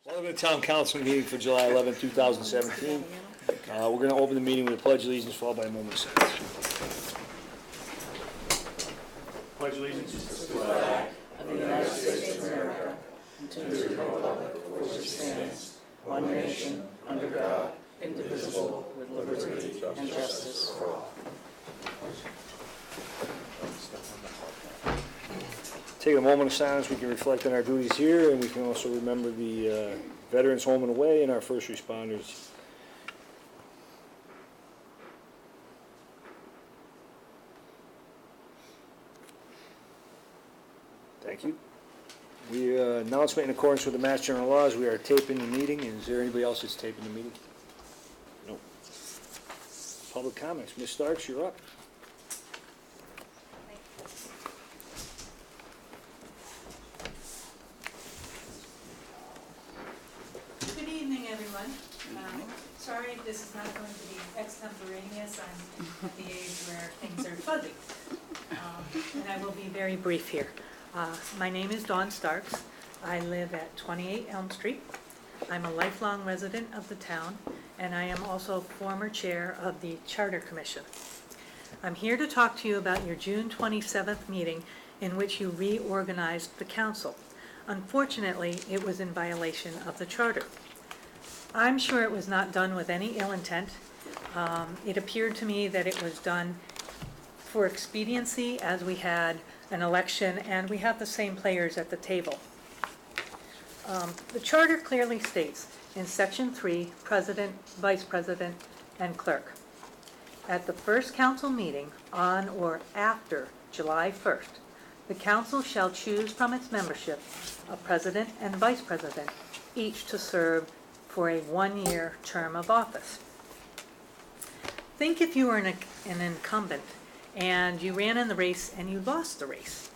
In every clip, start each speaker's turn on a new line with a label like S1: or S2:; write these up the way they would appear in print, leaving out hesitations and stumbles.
S1: Welcome to the Town Council meeting for July 11, 2017. We're going to open the meeting with a pledge of allegiance followed by a moment of silence. Pledge allegiance to the flag
S2: of the United States of America and to the republic for which it stands, one nation, under God, indivisible, with liberty and justice for all.
S1: Take a moment of silence. We can reflect on our duties here, and we can also remember the Veterans Home and Away and our first responders. Thank you. Announcement in accordance with the Mass General Laws, we are taping the meeting. Is there anybody else that's taping the meeting? No. Public comments. Ms. Starks, you're up.
S3: Good evening, everyone. Sorry if this is not going to be extemporaneous. I'm at the age where things are fuzzy. And I will be very brief here. My name is Dawn Starks. I live at 28 Elm Street. I'm a lifelong resident of the town, and I am also former chair of the Charter Commission. I'm here to talk to you about your June 27th meeting in which you reorganized the council. Unfortunately, it was in violation of the charter. I'm sure it was not done with any ill intent. It appeared to me that it was done for expediency, as we had an election and we have the same players at the table. The charter clearly states in section 3, president, vice president, and clerk. At the first council meeting on or after July 1st, the council shall choose from its membership a president and vice president, each to serve for a one-year term of office. Think if you were an incumbent and you ran in the race and you lost the race.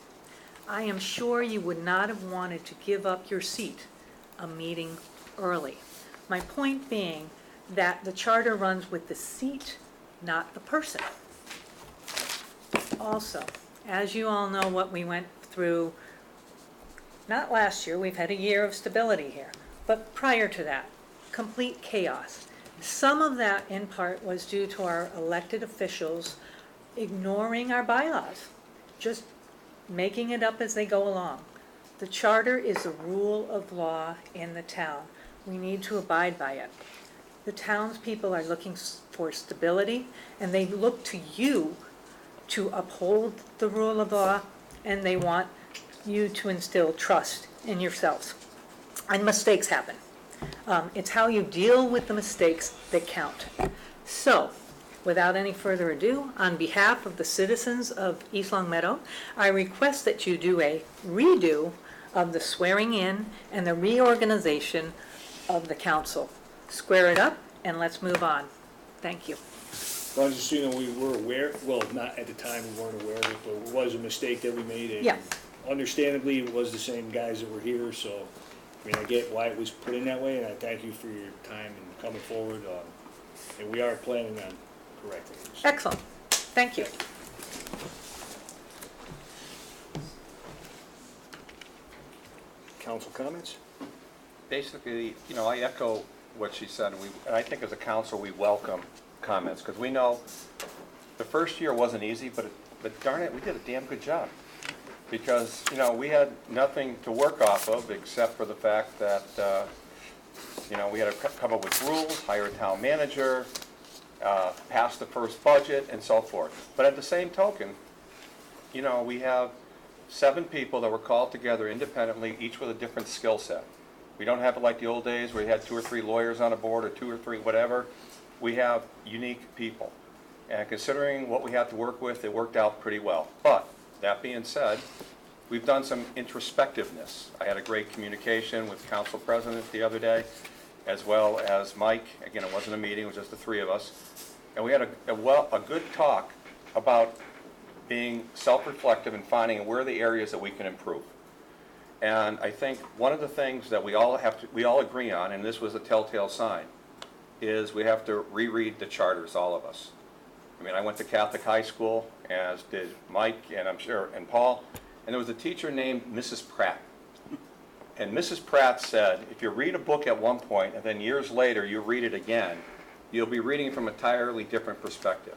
S3: I am sure you would not have wanted to give up your seat a meeting early. My point being that the charter runs with the seat, not the person. Also, as you all know what we went through, not last year, we've had a year of stability here, but prior to that, complete chaos. Some of that in part was due to our elected officials ignoring our bylaws, just making it up as they go along. The charter is a rule of law in the town. We need to abide by it. The townspeople are looking for stability, and they look to you to uphold the rule of law, and they want you to instill trust in yourselves. And mistakes happen. It's how you deal with the mistakes that count. So, without any further ado, on behalf of the citizens of East Long Meadow, I request that you do a redo of the swearing in and the reorganization of the council. Square it up and let's move on. Thank you.
S1: Well, just so you know, we were aware, well, not at the time we weren't aware of it, but it was a mistake that we made. And
S3: Yeah.
S1: understandably, it was the same guys that were here, so, I mean, I get why it was put in that way, and I thank you for your time and coming forward. And we are planning on correcting this.
S3: Excellent. Thank you.
S1: Council comments?
S4: Basically, I echo what she said, and I think as a council, we welcome comments, because we know the first year wasn't easy, but darn it, we did a damn good job. Because, we had nothing to work off of except for the fact that, we had to come up with rules, hire a town manager, pass the first budget, and so forth. But at the same token, we have 7 people that were called together independently, each with a different skill set. We don't have it like the old days where you had 2 or 3 lawyers on a board or 2 or 3 whatever. We have unique people. And considering what we had to work with, it worked out pretty well. But that being said, we've done some introspectiveness. I had a great communication with Council President the other day, as well as Mike. Again, it wasn't a meeting, it was just the 3 of us. And we had a good talk about being self-reflective and finding where are the areas that we can improve. And I think one of the things that we all agree on, and this was a telltale sign, is we have to reread the charters, all of us. I mean, I went to Catholic high school, as did Mike, and I'm sure, and Paul, and there was a teacher named Mrs. Pratt. And Mrs. Pratt said, if you read a book at one point and then years later you read it again, you'll be reading from an entirely different perspective.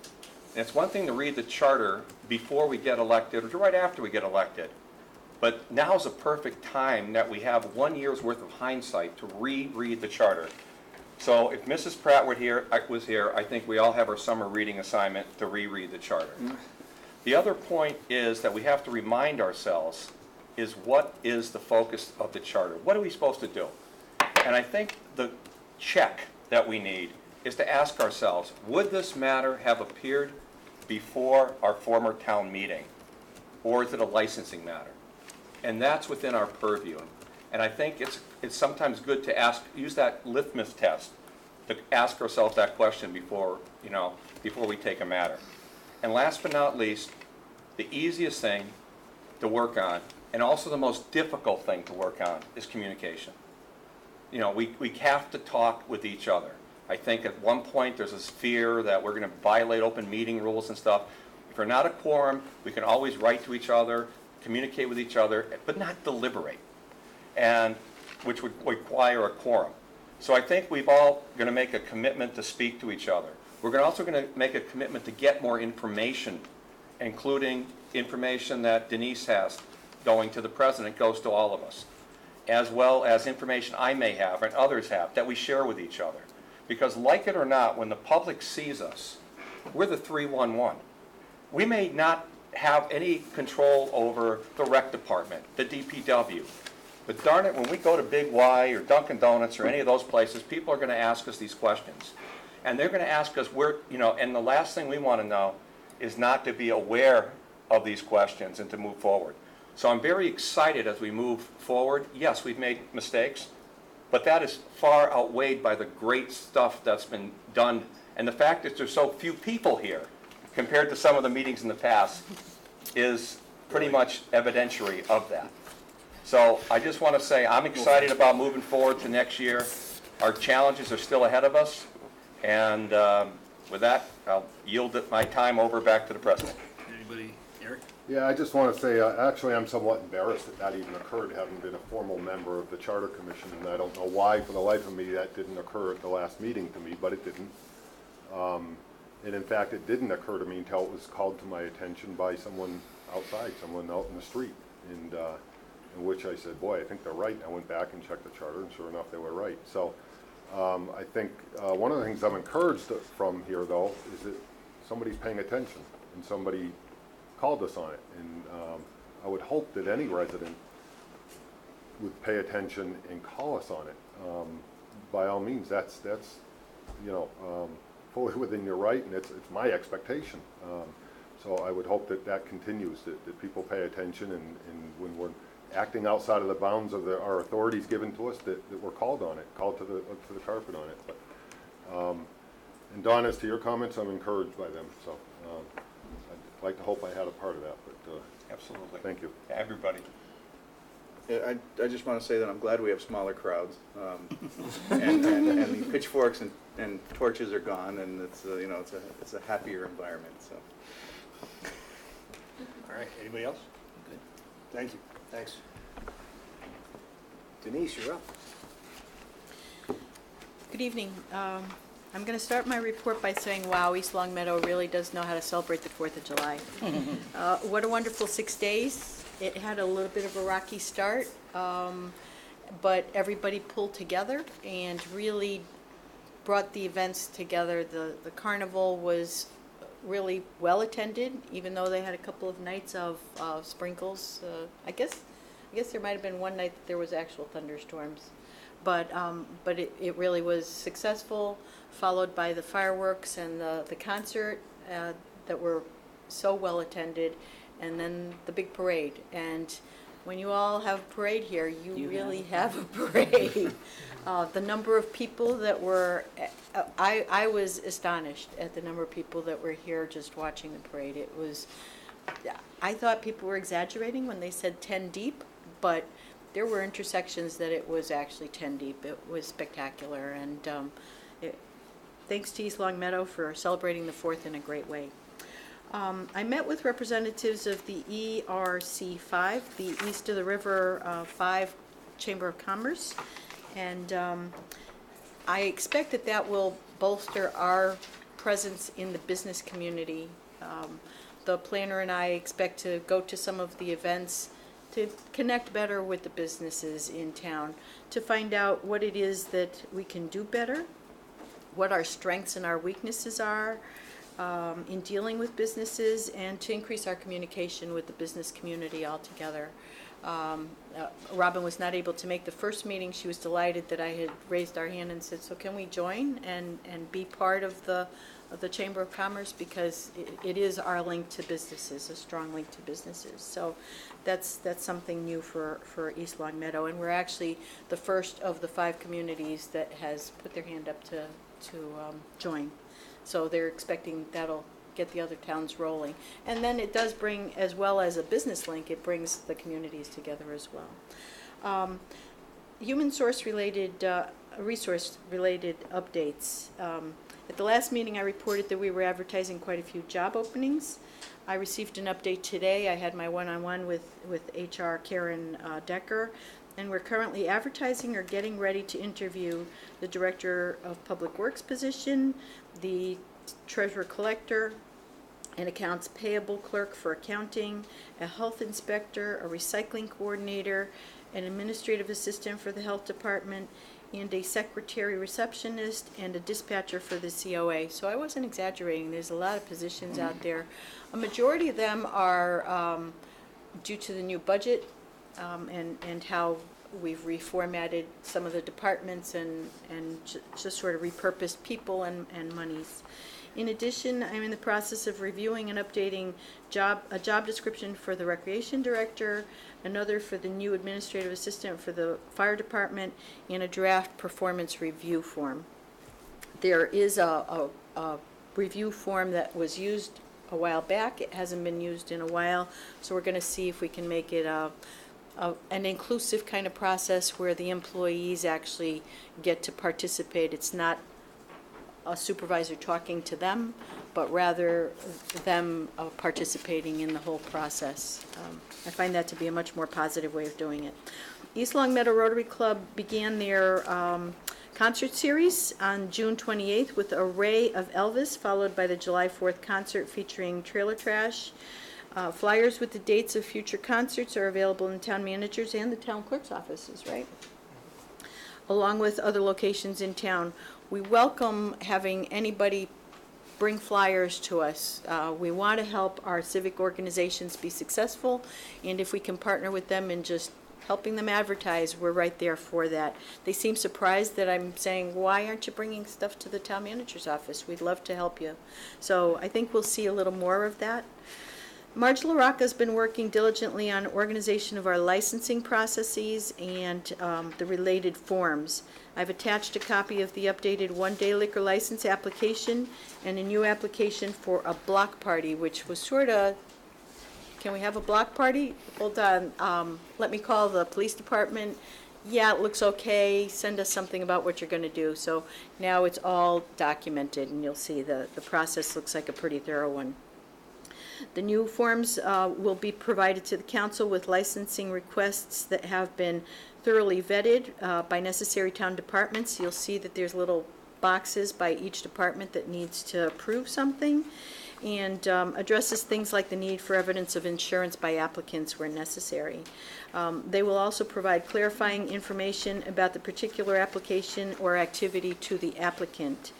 S4: And it's one thing to read the charter before we get elected or right after we get elected. But now's a perfect time that we have 1 year's worth of hindsight to reread the charter. So if Mrs. Pratt was here, I think we all have our summer reading assignment to reread the charter. The other point is that we have to remind ourselves is what is the focus of the charter? What are we supposed to do? And I think the check that we need is to ask ourselves, would this matter have appeared before our former town meeting? Or is it a licensing matter? And that's within our purview. And I think it's sometimes good to use that litmus test to ask ourselves that question before we take a matter. And last but not least, the easiest thing to work on, and also the most difficult thing to work on, is communication. We have to talk with each other. I think at one point there's this fear that we're going to violate open meeting rules and stuff. If we're not a quorum, we can always write to each other, communicate with each other, but not deliberate, and which would require a quorum. So I think we've all going to make a commitment to speak to each other. We're also going to make a commitment to get more information, including information that Denise has going to the president, goes to all of us, as well as information I may have and others have that we share with each other. Because like it or not, when the public sees us, we're the 311. We may not have any control over the rec department, the DPW. But darn it, when we go to Big Y or Dunkin' Donuts or any of those places, people are going to ask us these questions. And they're going to ask us and the last thing we want to know is not to be aware of these questions and to move forward. So I'm very excited as we move forward. Yes, we've made mistakes, but that is far outweighed by the great stuff that's been done. And the fact that there's so few people here compared to some of the meetings in the past is pretty much evidentiary of that. So I just want to say I'm excited about moving forward to next year. Our challenges are still ahead of us. And with that, I'll yield my time over back to the president.
S1: Anybody, Eric?
S5: Yeah, I just want to say, actually, I'm somewhat embarrassed that even occurred, having been a formal member of the Charter Commission, and I don't know why, for the life of me, that didn't occur at the last meeting to me, but it didn't. And in fact, it didn't occur to me until it was called to my attention by someone outside, someone out in the street, and in which I said, boy, I think they're right. And I went back and checked the charter, and sure enough, they were right. So I think one of the things I'm encouraged from here, though, is that somebody's paying attention, and somebody called us on it. And I would hope that any resident would pay attention and call us on it. By all means, that's fully within your right, and it's my expectation. So I would hope that continues, that people pay attention, and when we're acting outside of the bounds of our authorities given to us, that we're called on it, called to the carpet on it. But and Don, as to your comments, I'm encouraged by them. So I'd like to hope I had a part of that. But
S4: Absolutely.
S5: thank you.
S4: Everybody.
S6: Yeah, I just want to say that I'm glad we have smaller crowds, and the pitchforks and torches are gone, and it's a happier environment. So.
S1: All right, anybody else? Good. Thank you. Thanks. Denise, you're up.
S2: Good evening. I'm going to start my report by saying, wow, East Long Meadow really does know how to celebrate the 4th of July. What a wonderful 6 days. It had a little bit of a rocky start, but everybody pulled together and really brought the events together. The carnival was really well attended, even though they had a couple of nights of sprinkles. I guess there might have been one night that there was actual thunderstorms, but it really was successful, followed by the fireworks and the concert that were so well attended, and then the big parade. And when you all have a parade here, you really have a parade. The number of people that were, I was astonished at the number of people that were here just watching the parade. It was, I thought people were exaggerating when they said 10 deep, but there were intersections that it was actually 10 deep. It was spectacular, and thanks to East Long Meadow for celebrating the 4th in a great way. I met with representatives of the ERC 5, the East of the River 5 Chamber of Commerce. And I expect that that will bolster our presence in the business community. The planner and I expect to go to some of the events to connect better with the businesses in town, to find out what it is that we can do better, what our strengths and our weaknesses are in dealing with businesses, and to increase our communication with the business community altogether. Robin was not able to make the first meeting. She was delighted that I had raised our hand and said, so can we join and be part of the Chamber of Commerce, because it is our link to businesses, a strong link to businesses. So that's something new for East Long Meadow, and we're actually the first of the 5 communities that has put their hand up to join. So they're expecting that'll get the other towns rolling. And then it does bring, as well as a business link, it brings the communities together as well. Human resource related updates. At the last meeting, I reported that we were advertising quite a few job openings. I received an update today. I had my one-on-one with HR Karen Decker, and we're currently advertising or getting ready to interview the Director of Public Works position, the Treasurer Collector, an Accounts Payable Clerk for accounting, a Health Inspector, a Recycling Coordinator, an Administrative Assistant for the Health Department, and a Secretary Receptionist, and a Dispatcher for the COA. So I wasn't exaggerating. There's a lot of positions out there. A majority of them are due to the new budget and how we've reformatted some of the departments and just sort of repurposed people and monies. In addition, I'm in the process of reviewing and updating a job description for the Recreation Director, another for the new Administrative Assistant for the Fire Department, and a draft performance review form. There is a review form that was used a while back. It hasn't been used in a while, so we're going to see if we can make it an inclusive kind of process where the employees actually get to participate. It's not a supervisor talking to them, but rather them participating in the whole process. I find that to be a much more positive way of doing it. East Long Meadow Rotary Club began their concert series on June 28th with Array of Elvis, followed by the July 4th concert featuring Trailer Trash. Flyers with the dates of future concerts are available in the town manager's and the town clerk's offices, right? Along with other locations in town. We welcome having anybody bring flyers to us. We want to help our civic organizations be successful, and if we can partner with them in just helping them advertise, we're right there for that. They seem surprised that I'm saying, why aren't you bringing stuff to the town manager's office? We'd love to help you. So I think we'll see a little more of that. Marge LaRocca's been working diligently on organization of our licensing processes and the related forms. I've attached a copy of the updated one-day liquor license application and a new application for a block party, which was sort of, can we have a block party? Hold on, let me call the police department. Yeah, it looks okay. Send us something about what you're going to do. So now it's all documented, and you'll see the process looks like a pretty thorough one. The new forms will be provided to the council with licensing requests that have been thoroughly vetted by necessary town departments. You'll see that there's little boxes by each department that needs to approve something, and addresses things like the need for evidence of insurance by applicants where necessary. They will also provide clarifying information about the particular application or activity to the applicant.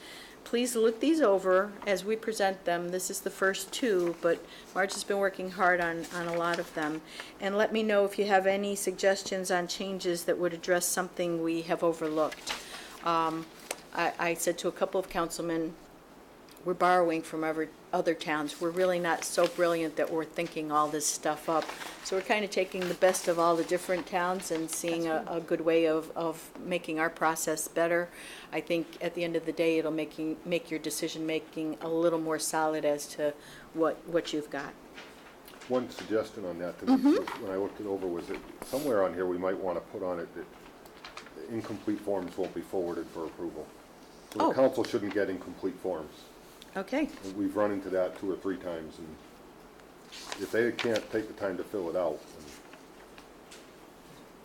S2: Please look these over as we present them. This is the first 2, but Marge has been working hard on a lot of them. And let me know if you have any suggestions on changes that would address something we have overlooked. I said to a couple of councilmen, we're borrowing from other towns. We're really not so brilliant that we're thinking all this stuff up. So we're kind of taking the best of all the different towns and seeing a good way of making our process better. I think at the end of the day, it'll make your decision-making a little more solid as to what you've got.
S5: One suggestion on that, Denise, when I looked it over, was that somewhere on here we might want to put on it that the incomplete forms won't be forwarded for approval. So
S2: Oh.
S5: the council shouldn't get incomplete forms.
S2: Okay.
S5: We've run into that 2 or 3 times, and if they can't take the time to fill it out,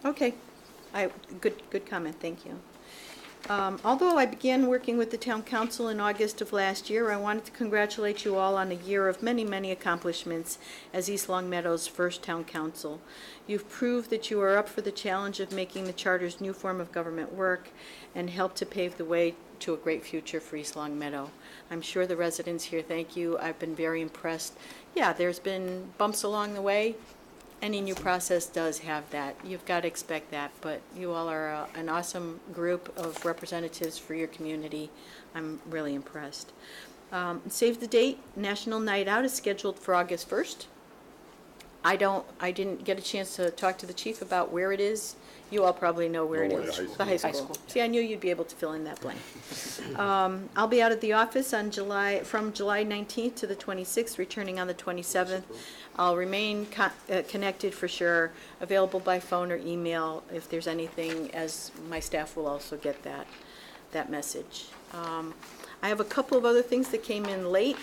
S5: then
S2: Okay. Good comment, thank you. Although I began working with the town council in August of last year, I wanted to congratulate you all on a year of many, many accomplishments as East Long Meadow's first town council. You've proved that you are up for the challenge of making the charter's new form of government work and helped to pave the way to a great future for East Long Meadow. I'm sure the residents here thank you. I've been very impressed. Yeah, there's been bumps along the way. Any new process does have that. You've got to expect that, but you all are an awesome group of representatives for your community. I'm really impressed. Save the date, National Night Out is scheduled for August 1st. I didn't get a chance to talk to the chief about where it is. You all probably know where it
S5: No,
S2: is.
S5: the high
S2: The
S5: school.
S2: See, I knew you'd be able to fill in that blank. I'll be out at the office from July 19th to the 26th, returning on the 27th. I'll remain connected for sure, available by phone or email if there's anything, as my staff will also get that message. I have a couple of other things that came in late.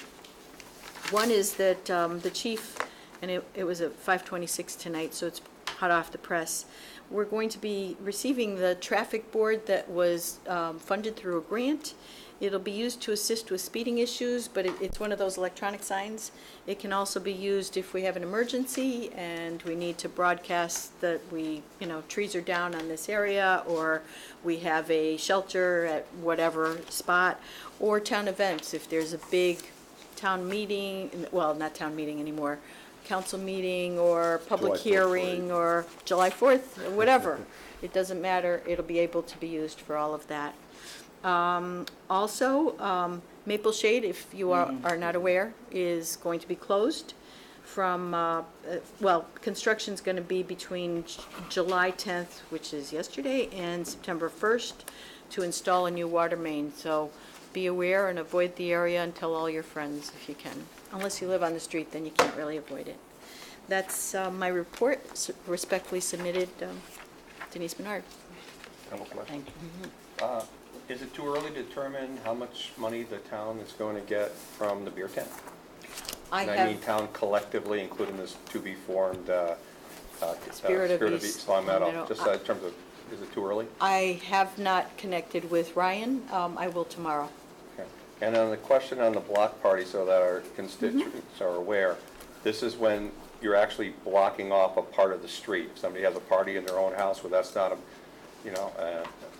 S2: One is that the chief, and it was at 5:26 tonight, so it's hot off the press. We're going to be receiving the traffic board that was funded through a grant. It'll be used to assist with speeding issues, but it's one of those electronic signs. It can also be used if we have an emergency and we need to broadcast that trees are down on this area, or we have a shelter at whatever spot, or town events. If there's a big town meeting, well, not town meeting anymore, council meeting or public
S5: July 4th
S2: hearing
S5: parade.
S2: or July 4th, or whatever. It doesn't matter, it'll be able to be used for all of that. Also, Maple Shade, if you are not aware, is going to be closed from, construction's going to be between July 10th, which is yesterday, and September 1st to install a new water main. So be aware and avoid the area and tell all your friends if you can. Unless you live on the street, then you can't really avoid it. That's my report, respectfully submitted, Denise Bernard.
S4: I have a question.
S2: Thank you.
S4: Is it too early to determine how much money the town is going to get from the beer tent?
S2: I
S4: And I mean
S2: have,
S4: town collectively, including this to-be-formed
S2: Spirit of East
S4: Long Meadow.
S2: Long Meadow.
S4: Just in terms of, is it too early?
S2: I have not connected with Ryan. I will tomorrow.
S4: Okay. And on the question on the block party, so that our
S2: Mm-hmm.
S4: constituents are aware, this is when you're actually blocking off a part of the street. If somebody has a party in their own house, well, that's not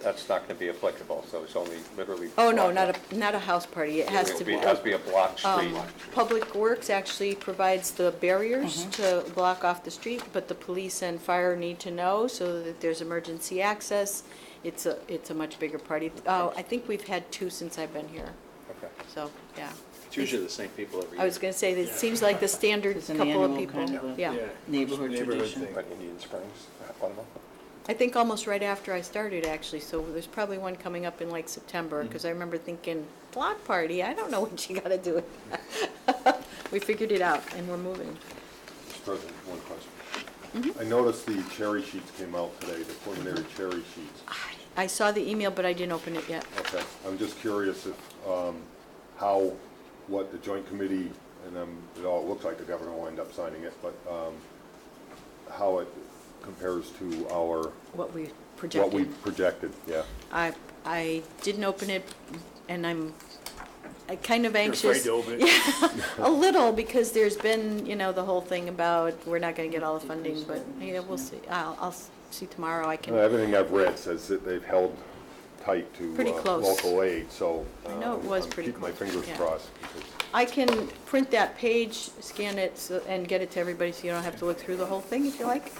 S4: that's not going to be applicable, so it's only literally.
S2: Oh, no,
S4: blocked.
S2: not a house party. It has to be.
S4: It has to be a blocked street.
S2: Public Works actually provides the barriers to block off the street, but the police and fire need to know so that there's emergency access. It's a much bigger party. I think we've had 2 since I've been here,
S4: Okay.
S2: so, yeah.
S6: It's usually the same people every year.
S2: I was gonna say, that it seems like the standard
S7: It's an
S2: couple of
S7: annual
S2: people.
S7: kind of a-
S2: Yeah.
S7: Neighborhood tradition.
S1: thing.
S4: But Indian Springs, one of them?
S2: I think almost right after I started, actually, so there's probably one coming up in like September, because I remember thinking, block party, I don't know what you gotta do. We figured it out, and we're moving.
S5: Mr. President, one question. I noticed the cherry sheets came out today, the preliminary cherry sheets.
S2: I saw the email, but I didn't open it yet.
S5: Okay, I'm just curious if, what the joint committee, and it all looks like the governor will end up signing it, but how it compares to our,
S2: What we
S5: what we
S2: projected.
S5: projected, yeah.
S2: I didn't open it, and I'm kind of
S1: You're
S2: anxious.
S1: afraid to open it?
S2: A little, because there's been, the whole thing about we're not gonna get all the funding, but, we'll see. I'll see tomorrow. I can,
S5: Everything I've read says that they've held tight to
S2: Pretty close.
S5: local aid, so.
S2: I know it was
S5: I'm
S2: pretty
S5: keeping my
S2: close,
S5: fingers
S2: yeah.
S5: crossed. Because
S2: I can print that page, scan it, and get it to everybody, so you don't have to look through the whole thing if you like.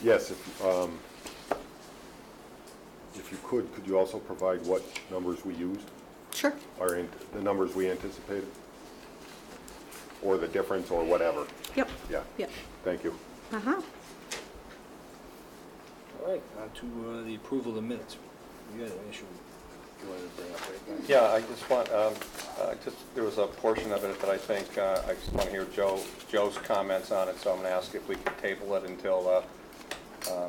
S5: Yes, if you could you also provide what numbers we used,
S2: Sure.
S5: or the numbers we anticipated? Or the difference, or whatever?
S2: Yep.
S5: Yeah,
S2: Yep.
S5: thank you.
S2: Uh-huh.
S1: All right, on to the approval of the minutes. You had an issue you wanted to bring up, right?
S4: Yeah, I just want, there was a portion of it that I think, I just want to hear Joe's comments on it, so I'm going to ask if we could table it until,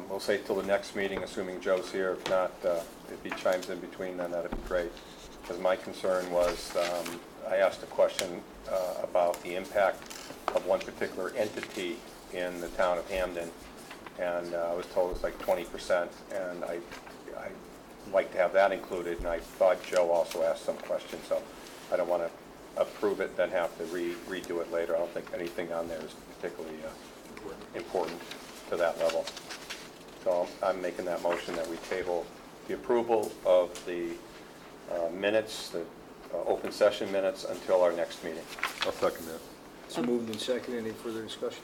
S4: we'll say till the next meeting, assuming Joe's here. If not, if he chimes in between, then that'd be great. Because my concern was, I asked a question about the impact of one particular entity in the town of Hamden and I was told it's like 20%, and I'd like to have that included, and I thought Joe also asked some questions, so I don't want to approve it, then have to redo it later. I don't think anything on there is particularly important to that level. So I'm making that motion that we table the approval of the minutes, the open session minutes, until our next meeting.
S5: I'll second that.
S1: So moved and seconded. Any further discussion?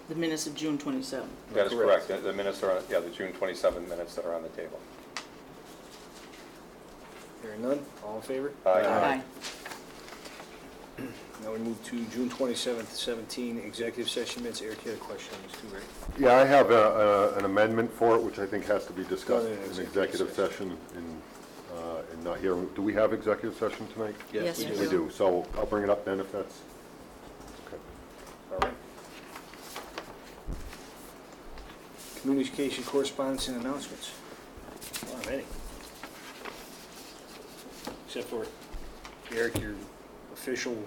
S7: The minutes of June 27th.
S4: That is
S1: Correct.
S4: correct. The minutes are, the June 27 minutes that are on the table.
S1: Hearing none, all in favor?
S7: Aye.
S1: Now we move to June 27th, 17, executive session minutes. Eric, you had a question on this too, right?
S5: Yeah, I have an amendment for it, which I think has to be discussed
S1: Go ahead,
S5: in executive session and not here. Do we have executive session tonight?
S2: Yes,
S1: we
S2: we
S5: We do, so I'll bring it up then if that's, okay.
S1: All right. Communication, correspondence, and announcements. Not many. Except for, Eric, your official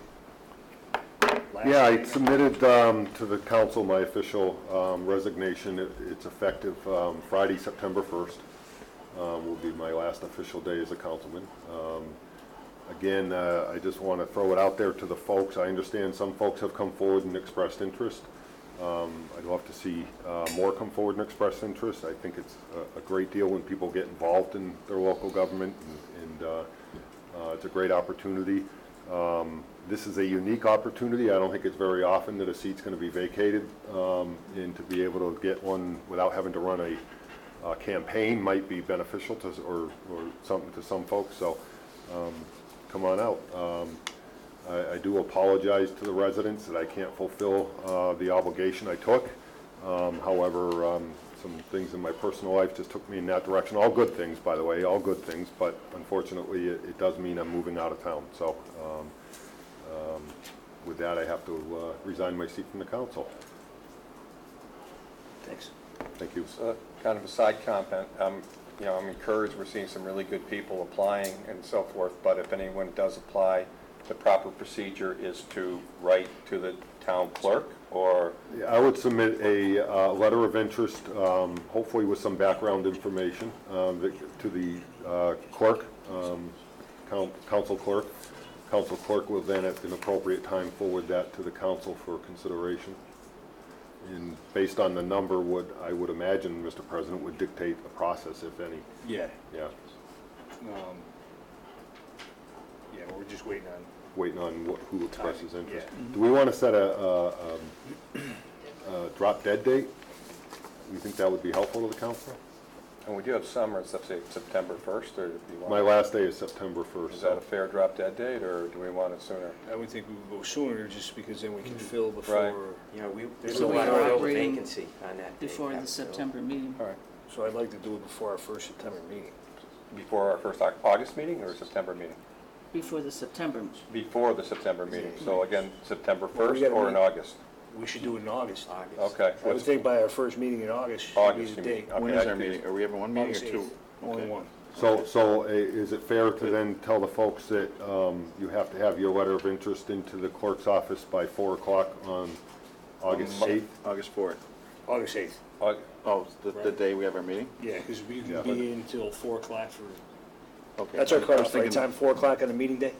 S1: last
S5: Yeah, I
S1: day.
S5: submitted to the council my official resignation. It's effective Friday, September 1st. Will be my last official day as a councilman. Again, I just want to throw it out there to the folks. I understand some folks have come forward and expressed interest. I'd love to see more come forward and express interest. I think it's a great deal when people get involved in their local government, and it's a great opportunity. This is a unique opportunity. I don't think it's very often that a seat's going to be vacated, and to be able to get one without having to run a campaign might be beneficial to, or something to some folks. So come on out. I do apologize to the residents that I can't fulfill the obligation I took. However, some things in my personal life just took me in that direction. All good things, by the way, all good things, but unfortunately it does mean I'm moving out of town. So with that, I have to resign my seat from the council.
S1: Thanks.
S5: Thank you.
S4: Kind of a side comment, you know, I'm encouraged, we're seeing some really good people applying and so forth, but if anyone does apply, the proper procedure is to write to the town clerk, or?
S5: I would submit a letter of interest, hopefully with some background information, to the clerk, council clerk. Council clerk will then, at an appropriate time, forward that to the council for consideration. And based on the number, I would imagine, Mr. President, would dictate the process, if any.
S1: Yeah.
S5: Yeah,
S1: Yeah, we're just waiting on,
S5: waiting on who expresses interest.
S1: Yeah.
S5: Do we want to set a drop dead date? You think that would be helpful to the council?
S4: And we do have summer, it's up to September 1st, or do you want?
S5: My last day is September 1st.
S4: Is that a fair drop dead date, or do we want it sooner?
S1: I would think we would go sooner, just because then we can fill
S4: Right.
S1: before.
S8: You know,
S1: There's
S7: So
S1: a
S7: we
S1: lot
S7: are
S1: of
S7: operating
S8: vacancy on that date.
S7: Before the September meeting.
S4: All right.
S1: So I'd like to do it before our first September meeting.
S4: Before our first August meeting or September meeting?
S7: Before the September.
S4: Before the September meeting, so again, September
S1: Well, we
S4: 1st
S1: gotta
S4: or in
S1: meet-
S4: August?
S1: We should do it in August.
S8: August.
S4: Okay.
S1: I would think by our first meeting in August should be
S4: August,
S1: the
S4: you mean.
S1: date.
S4: Okay,
S6: When is
S4: I
S6: our
S4: think-
S6: meeting? Are we having one meeting or
S1: August
S6: two?
S1: 8th. Only
S6: Okay.
S1: one.
S5: So is it fair to then tell the folks that you have to have your letter of interest into the clerk's office by 4 o'clock on August 8th?
S6: August 4th.
S1: August 8th.
S4: Aug-
S6: Oh, the day we have our meeting?
S1: Yeah, because we
S5: Yeah.
S1: can be in until 4 o'clock for,
S6: Okay.
S1: that's our
S6: I was
S1: cutoff, right
S6: thinking-
S1: time, 4 o'clock on a meeting day?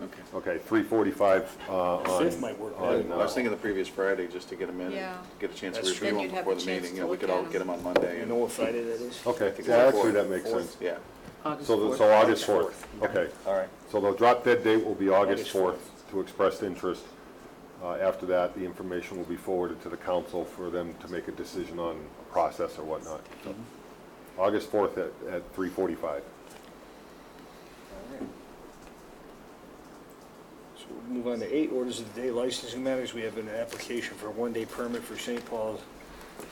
S6: Okay.
S5: Okay, 3:45 on.
S1: 5th might work
S5: on,
S1: better.
S6: I was thinking the previous Friday, just to get them in,
S2: Yeah.
S6: get a chance to
S1: That's
S6: review
S2: true.
S6: them
S2: Then you'd have
S6: before
S2: a
S6: the
S2: chance
S6: meeting.
S2: to
S6: Yeah, we
S2: look
S6: could
S2: at
S6: all
S2: 'em.
S6: get them on Monday.
S1: You
S6: and-
S1: know what Friday that is?
S5: Okay,
S6: I think it's
S5: yeah,
S6: the
S5: actually,
S6: 4th.
S5: that makes sense.
S6: Yeah.
S7: August
S5: So
S7: 4th.
S5: August 4th, okay.
S4: All right.
S5: So the drop dead date will be August
S1: August
S5: 4th to express interest. After that, the information will be forwarded to the council for them to make a decision on a process or whatnot. So, August 4th at 3:45.
S1: So we'll move on to 8, orders of the day, licensing matters. We have an application for a one-day permit for St. Paul's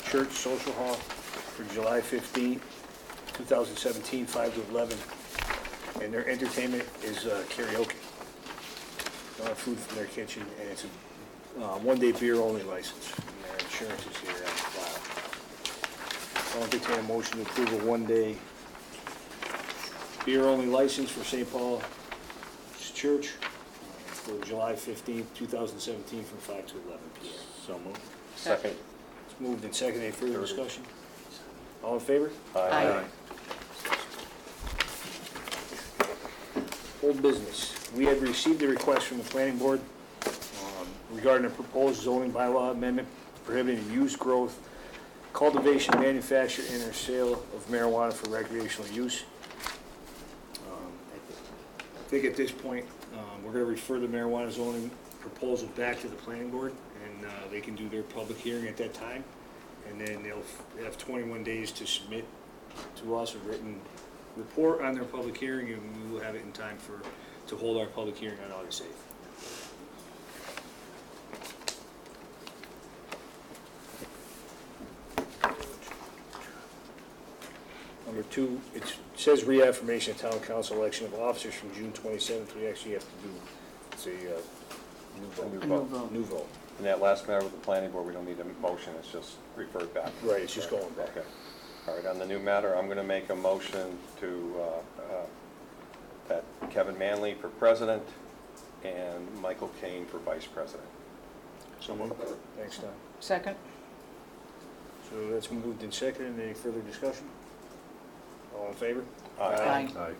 S1: Church Social Hall for July 15, 2017, 5 to 11. And their entertainment is karaoke. Food from their kitchen, and it's a one-day beer-only license. And their insurance is here on file. I'll entertain a motion to approve a one-day beer-only license for St. Paul's Church for July 15th, 2017, from 5 to 11 p.m.
S6: So moved.
S4: Second.
S1: It's moved and seconded. Any further discussion? All in favor?
S7: Aye.
S1: Old business. We have received a request from the planning board regarding a proposed zoning bylaw amendment prohibiting use, growth, cultivation, manufacture, and or sale of marijuana for recreational use. I think at this point, we're going to refer the marijuana zoning proposal back to the planning board, and they can do their public hearing at that time. And then they'll have 21 days to submit to us a written report on their public hearing, and we will have it in time to hold our public hearing on August 8th. Number two, it says reaffirmation of town council election of officers from June 27th. We actually have to do, it's a new vote.
S7: A new vote.
S1: New vote.
S4: In that last matter with the planning board, we don't need a motion, it's just referred back.
S1: Right, it's just going back.
S4: Okay. All right, on the new matter, I'm gonna make a motion to, that Kevin Manley for president and Michael Kane for vice president.
S1: So moved. Thanks, Tom.
S7: Second?
S1: So that's moved and seconded. Any further discussion? All in favor?
S7: Aye.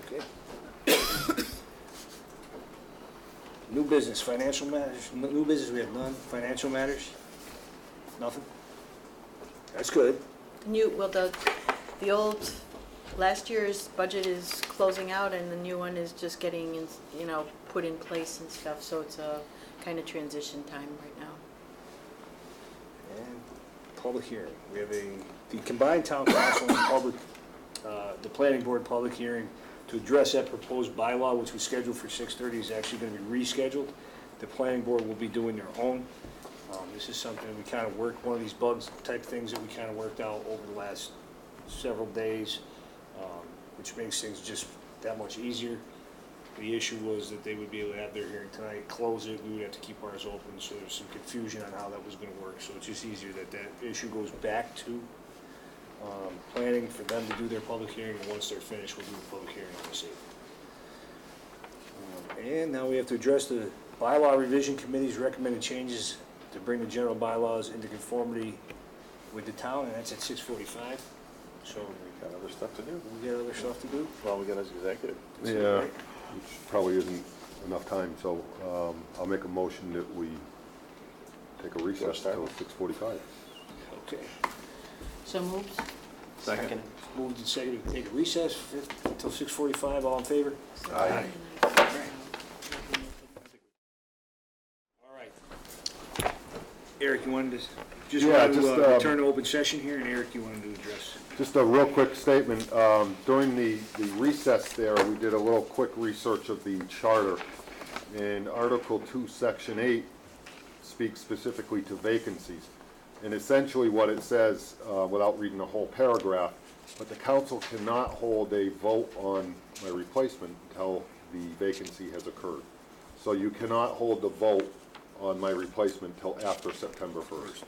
S1: Okay. New business, financial matters. New business, we have none. Financial matters? Nothing? That's good.
S2: The old, last year's budget is closing out and the new one is just getting, put in place and stuff, so it's a kind of transition time right now.
S1: And public hearing. We have the combined town council and public, the planning board public hearing to address that proposed bylaw, which was scheduled for 6:30, is actually going to be rescheduled. The planning board will be doing their own. This is something we kind of worked, one of these bugs type things that we kind of worked out over the last several days, which makes things just that much easier. The issue was that they would be able to have their hearing tonight, close it, we would have to keep ours open, so there's some confusion on how that was going to work. So it's just easier that that issue goes back to planning for them to do their public hearing, and once they're finished, we'll do the public hearing on the 8th. And now we have to address the bylaw revision committee's recommended changes to bring the general bylaws into conformity with the town, and that's at 6:45. So
S4: We got other stuff to do.
S1: we got other stuff to do.
S6: Well, we got us executive.
S5: Yeah, which probably isn't enough time, so I'll make a motion that we take a recess
S4: start?
S5: till 6:45.
S1: Okay.
S7: So moved?
S6: Second.
S1: Moved and seconded to take a recess until 6:45. All in favor?
S5: Aye.
S1: All right. Eric, you wanted to,
S5: Yeah,
S1: return to open session here, and Eric, you wanted to address?
S5: Just a real quick statement. During the recess there, we did a little quick research of the charter. And Article 2, Section 8 speaks specifically to vacancies. And essentially what it says, without reading the whole paragraph, but the council cannot hold a vote on my replacement until the vacancy has occurred. So you cannot hold the vote on my replacement until after September 1st.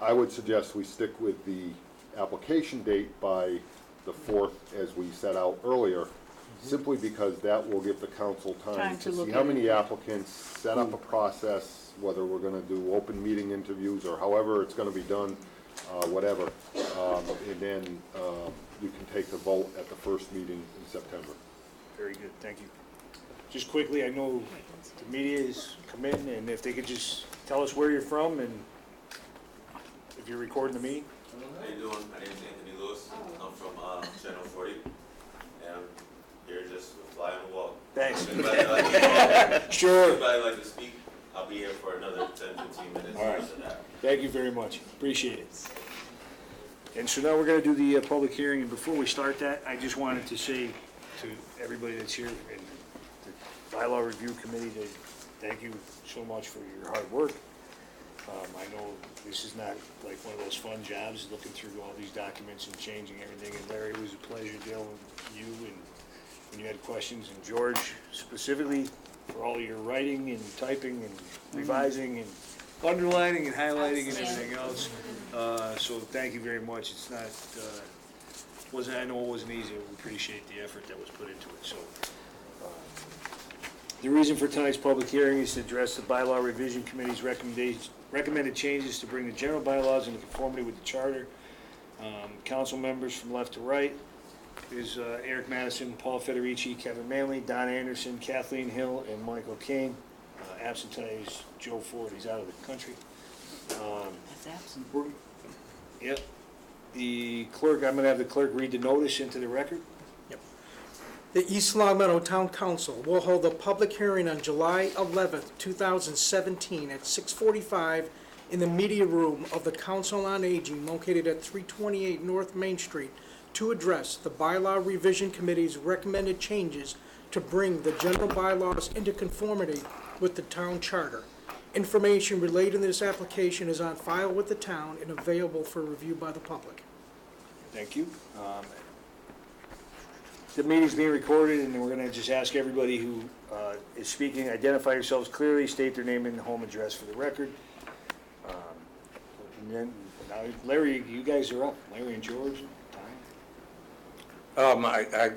S5: I would suggest we stick with the application date by the 4th as we set out earlier, simply because that will give the council time to
S7: look
S5: see how
S7: at
S5: many
S7: it.
S5: applicants, set up a process, whether we're gonna do open meeting interviews or however it's gonna be done, whatever. And then we can take the vote at the first meeting in September.
S1: Very good, thank you. Just quickly, I know the media is coming, and if they could just tell us where you're from and if you're recording the meeting.
S8: How you doing? My name is Anthony Lewis. I'm from Channel 40, and I'm here just to fly on the wall.
S1: Thanks.
S8: If anybody like
S1: Sure.
S8: anybody like to speak, I'll be here for another 10, 15 minutes
S1: All right.
S8: after that.
S1: Thank you very much, appreciate it. And so now we're gonna do the public hearing, and before we start that, I just wanted to say to everybody that's here and the bylaw review committee, that thank you so much for your hard work. I know this is not like one of those fun jobs, looking through all these documents and changing everything, and Larry, it was a pleasure dealing with you and when you had questions, and George specifically for all your writing and typing and revising and underlining and highlighting and everything else. So thank you very much. It's not, I know it wasn't easy. We appreciate the effort that was put into it, so. The reason for tonight's public hearing is to address the bylaw revision committee's recommended changes to bring the general bylaws into conformity with the charter. Council members from left to right is Eric Madison, Paul Federici, Kevin Manley, Don Anderson, Kathleen Hill, and Michael Kane. Absent tonight is Joe Ford, he's out of the country.
S7: That's absent.
S1: Yep. The clerk, I'm gonna have the clerk read the notice into the record.
S9: The East Long Meadow Town Council will hold a public hearing on July 11th, 2017 at 6:45 in the media room of the Council on Aging located at 328 North Main Street to address the Bylaw Revision Committee's recommended changes to bring the general bylaws into conformity with the town charter. Information related to this application is on file with the town and available for review by the public.
S1: Thank you. The meeting's being recorded, and we're gonna just ask everybody who is speaking, identify yourselves clearly, state their name and home address for the record. And then, now, Larry, you guys are up. Larry and George, Tom.
S10: I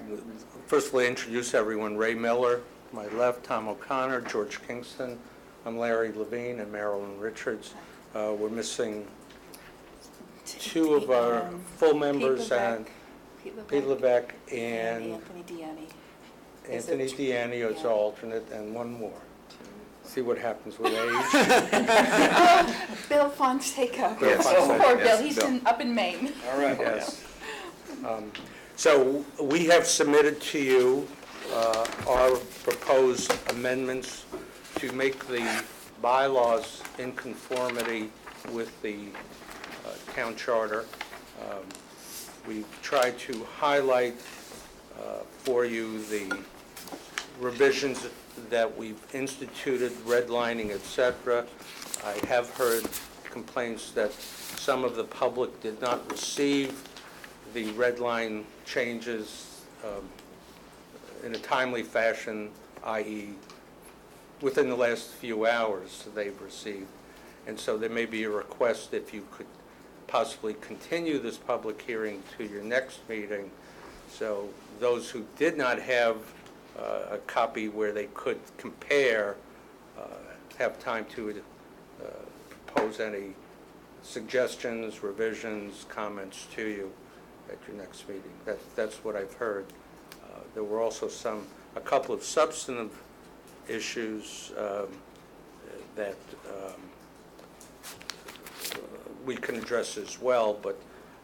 S10: first of all introduce everyone. Ray Miller, my left, Tom O'Connor, George Kingston. I'm Larry Levine and Marilyn Richards. We're missing two of our full members, and Pete Levesque and
S7: Anthony Deanne.
S10: Anthony Deanne is alternate, and one more. See what happens with age.
S7: Bill Fonseca.
S10: Bill Fonseca,
S7: Poor
S10: yes,
S7: Bill, he's
S10: Bill.
S7: up in Maine.
S1: All right.
S10: Yes. So we have submitted to you our proposed amendments to make the bylaws in conformity with the town charter. We've tried to highlight for you the revisions that we've instituted, redlining, etc. I have heard complaints that some of the public did not receive the red line changes in a timely fashion, i.e. within the last few hours they've received. And so there may be a request if you could possibly continue this public hearing to your next meeting. So those who did not have a copy where they could compare have time to propose any suggestions, revisions, comments to you at your next meeting. That's what I've heard. There were also a couple of substantive issues that we can address as well, but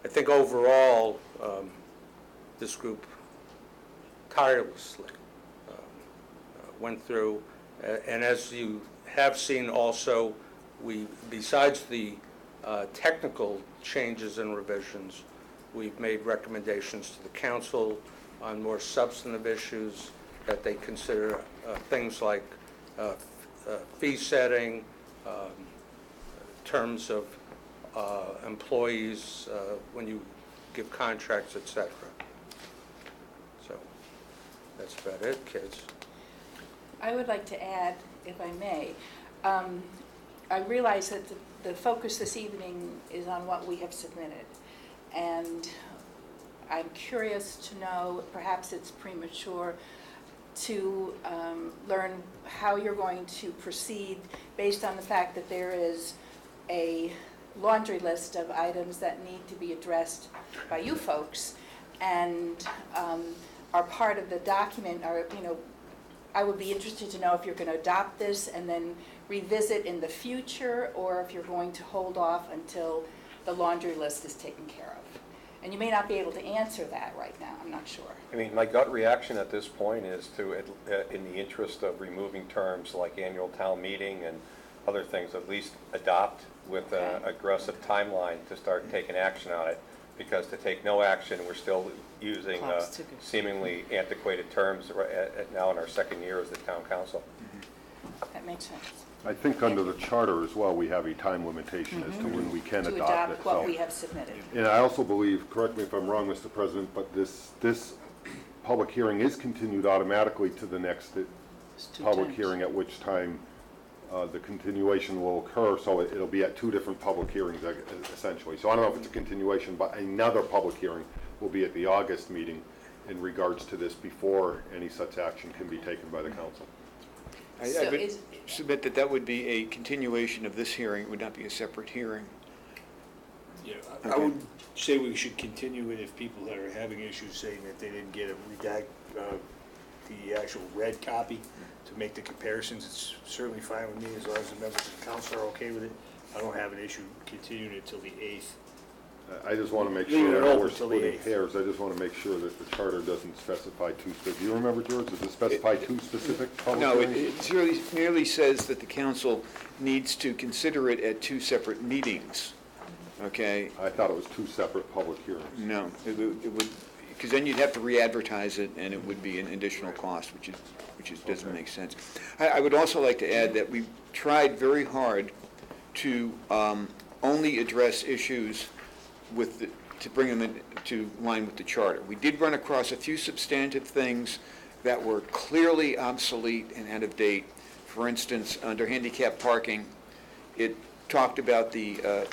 S10: I think overall, this group tirelessly went through, and as you have seen also, besides the technical changes and revisions, we've made recommendations to the council on more substantive issues that they consider things like fee setting, terms of employees when you give contracts, etc. So that's about it, kids.
S7: I would like to add, if I may, I realize that the focus this evening is on what we have submitted. And I'm curious to know, perhaps it's premature, to learn how you're going to proceed based on the fact that there is a laundry list of items that need to be addressed by you folks and are part of the document. I would be interested to know if you're going to adopt this and then revisit in the future, or if you're going to hold off until the laundry list is taken care of. And you may not be able to answer that right now, I'm not sure.
S4: I mean, my gut reaction at this point is to, in the interest of removing terms like annual town meeting and other things, at least adopt with an aggressive timeline to start taking action on it. Because to take no action, we're still using
S7: Clock's ticking.
S4: seemingly antiquated terms now in our second year as the town council.
S7: That makes sense.
S5: I think under the charter as well, we have a time limitation as to when we can
S7: To
S5: adopt it.
S7: adopt what
S5: so-
S7: we have submitted.
S5: And I also believe, correct me if I'm wrong, Mr. President, but this public hearing is continued automatically to the next
S7: It's 2
S5: public
S7: times.
S5: hearing, at which time the continuation will occur, so it'll be at 2 different public hearings essentially. So I don't know if it's a continuation, but another public hearing will be at the August meeting in regards to this before any such action can be taken by the council.
S11: I
S7: So
S11: would
S7: is-
S11: submit that that would be a continuation of this hearing, it would not be a separate hearing.
S1: Yeah, I
S11: Okay.
S1: would say we should continue it if people that are having issues saying that they didn't get the actual red copy to make the comparisons. It's certainly fine with me as long as the members of the council are okay with it. I don't have an issue continuing it till the 8th.
S5: I just want to make
S1: Leave
S5: sure,
S1: it
S5: I know
S1: open
S5: we're
S1: till the
S5: splitting
S1: 8th.
S5: hairs, I just want to make sure that the charter doesn't specify two specific, do you remember, George, does it specify two specific public
S11: No,
S5: hearings?
S11: it merely says that the council needs to consider it at two separate meetings, okay?
S5: I thought it was two separate public hearings.
S11: No, it would, because then you'd have to re-advertise it, and it would be an additional cost, which doesn't make sense. I would also like to add that we tried very hard to only address issues to bring them into line with the charter. We did run across a few substantive things that were clearly obsolete and out of date. For instance, under handicap parking, it talked about the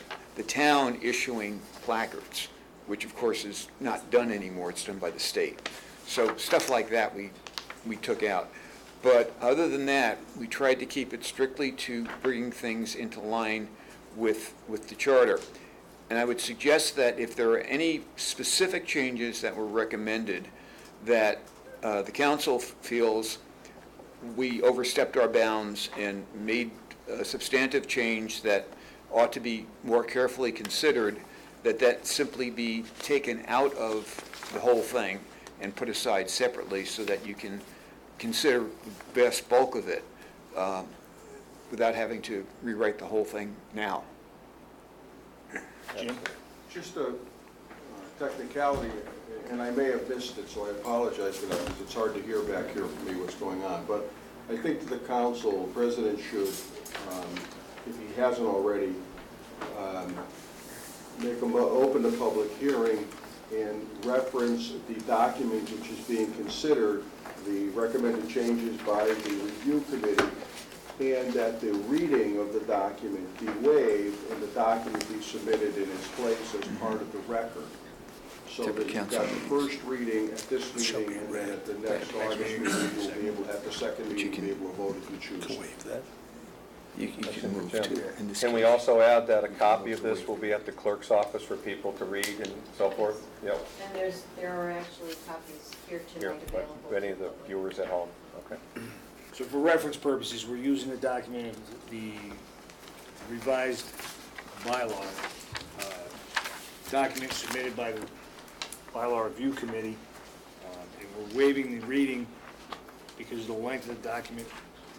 S11: town issuing placards, which of course is not done anymore, it's done by the state. So stuff like that we took out. But other than that, we tried to keep it strictly to bringing things into line with the charter. And I would suggest that if there are any specific changes that were recommended that the council feels we overstepped our bounds and made a substantive change that ought to be more carefully considered, that simply be taken out of the whole thing and put aside separately so that you can consider the best bulk of it without having to rewrite the whole thing now.
S1: Jim?
S12: Just a technicality, and I may have missed it, so I apologize for that, because it's hard to hear back here from me what's going on. But I think the council, president should, if he hasn't already, open the public hearing and reference the document which is being considered, the recommended changes by the review committee, and that the reading of the document be waived and the document be submitted in its place as part of the record. So that you've got the first reading at this meeting, and then at the next August meeting, you'll be able to have the second meeting, be able to vote if you choose.
S11: You can move to, in this
S4: Can we
S11: case.
S4: also add that a copy of this will be at the clerk's office for people to read and so forth? Yep,
S2: And there are actually copies here
S4: here,
S2: tonight
S4: but
S2: available.
S4: any of the viewers at home, okay.
S1: So for reference purposes, we're using the document, the revised bylaw, document submitted by the bylaw review committee, and we're waiving the reading because of the length of the document,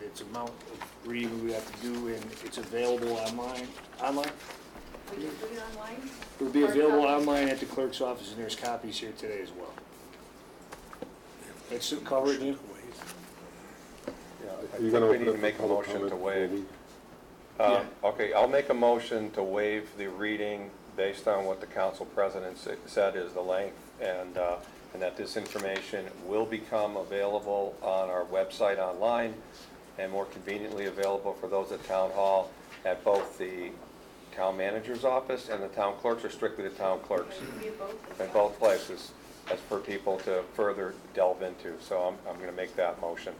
S1: its amount of reading we have to do, and it's available online.
S2: Would you put it online?
S1: It will be
S2: Hard
S1: available
S2: copy?
S1: online at the clerk's office, and there's copies here today as well. That's covered, Jim?
S4: Yeah, I
S5: Are you
S4: think
S5: gonna
S4: we
S5: open
S4: need to
S5: up
S4: make a
S5: the public
S4: motion to
S5: comment
S4: waive.
S5: before we-
S1: Yeah.
S4: Okay, I'll make a motion to waive the reading based on what the council president said is the length, and that this information will become available on our website online and more conveniently available for those at town hall at both the town manager's office and the town clerk's, or strictly the town clerk's. At both places, as for people to further delve into. So I'm going to make that motion.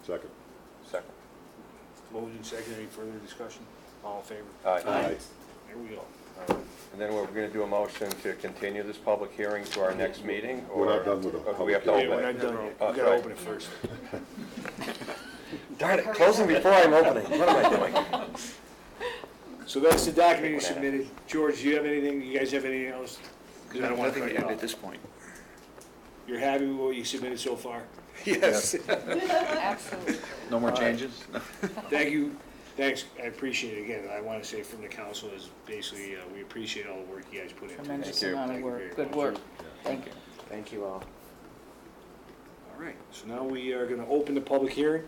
S5: Second.
S4: Second.
S1: Moved and seconded. Any further discussion? All in favor?
S4: Aye.
S1: There we go.
S4: And then we're going to do a motion to continue this public hearing to our next meeting?
S5: We're not
S4: or-
S5: done with the
S4: or do we
S5: public
S4: have to
S1: Hey,
S5: hearing.
S4: open
S1: we're
S4: it?
S1: not done yet.
S4: Oh,
S1: We gotta
S4: sorry.
S1: open it first.
S4: Darn it, closing before I'm opening. What am I doing?
S1: So that's the document you submitted. George, do you have anything, you guys have anything else? 'Cause I don't wanna
S11: Nothing
S1: cut
S11: to
S1: you
S11: add
S1: off.
S11: at this point.
S1: You're happy with what you submitted so far?
S11: Yes.
S7: Absolutely.
S6: No more
S1: All right.
S6: changes?
S1: Thank you, thanks, I appreciate it. Again, I want to say from the council is basically, we appreciate all the work you guys put into this.
S7: Tremendous
S4: Thank you.
S7: amount
S1: Thank
S7: of
S1: you very
S7: work. Good
S1: much.
S7: work. Thank you.
S11: Thank you all.
S1: All right, so now we are going to open the public hearing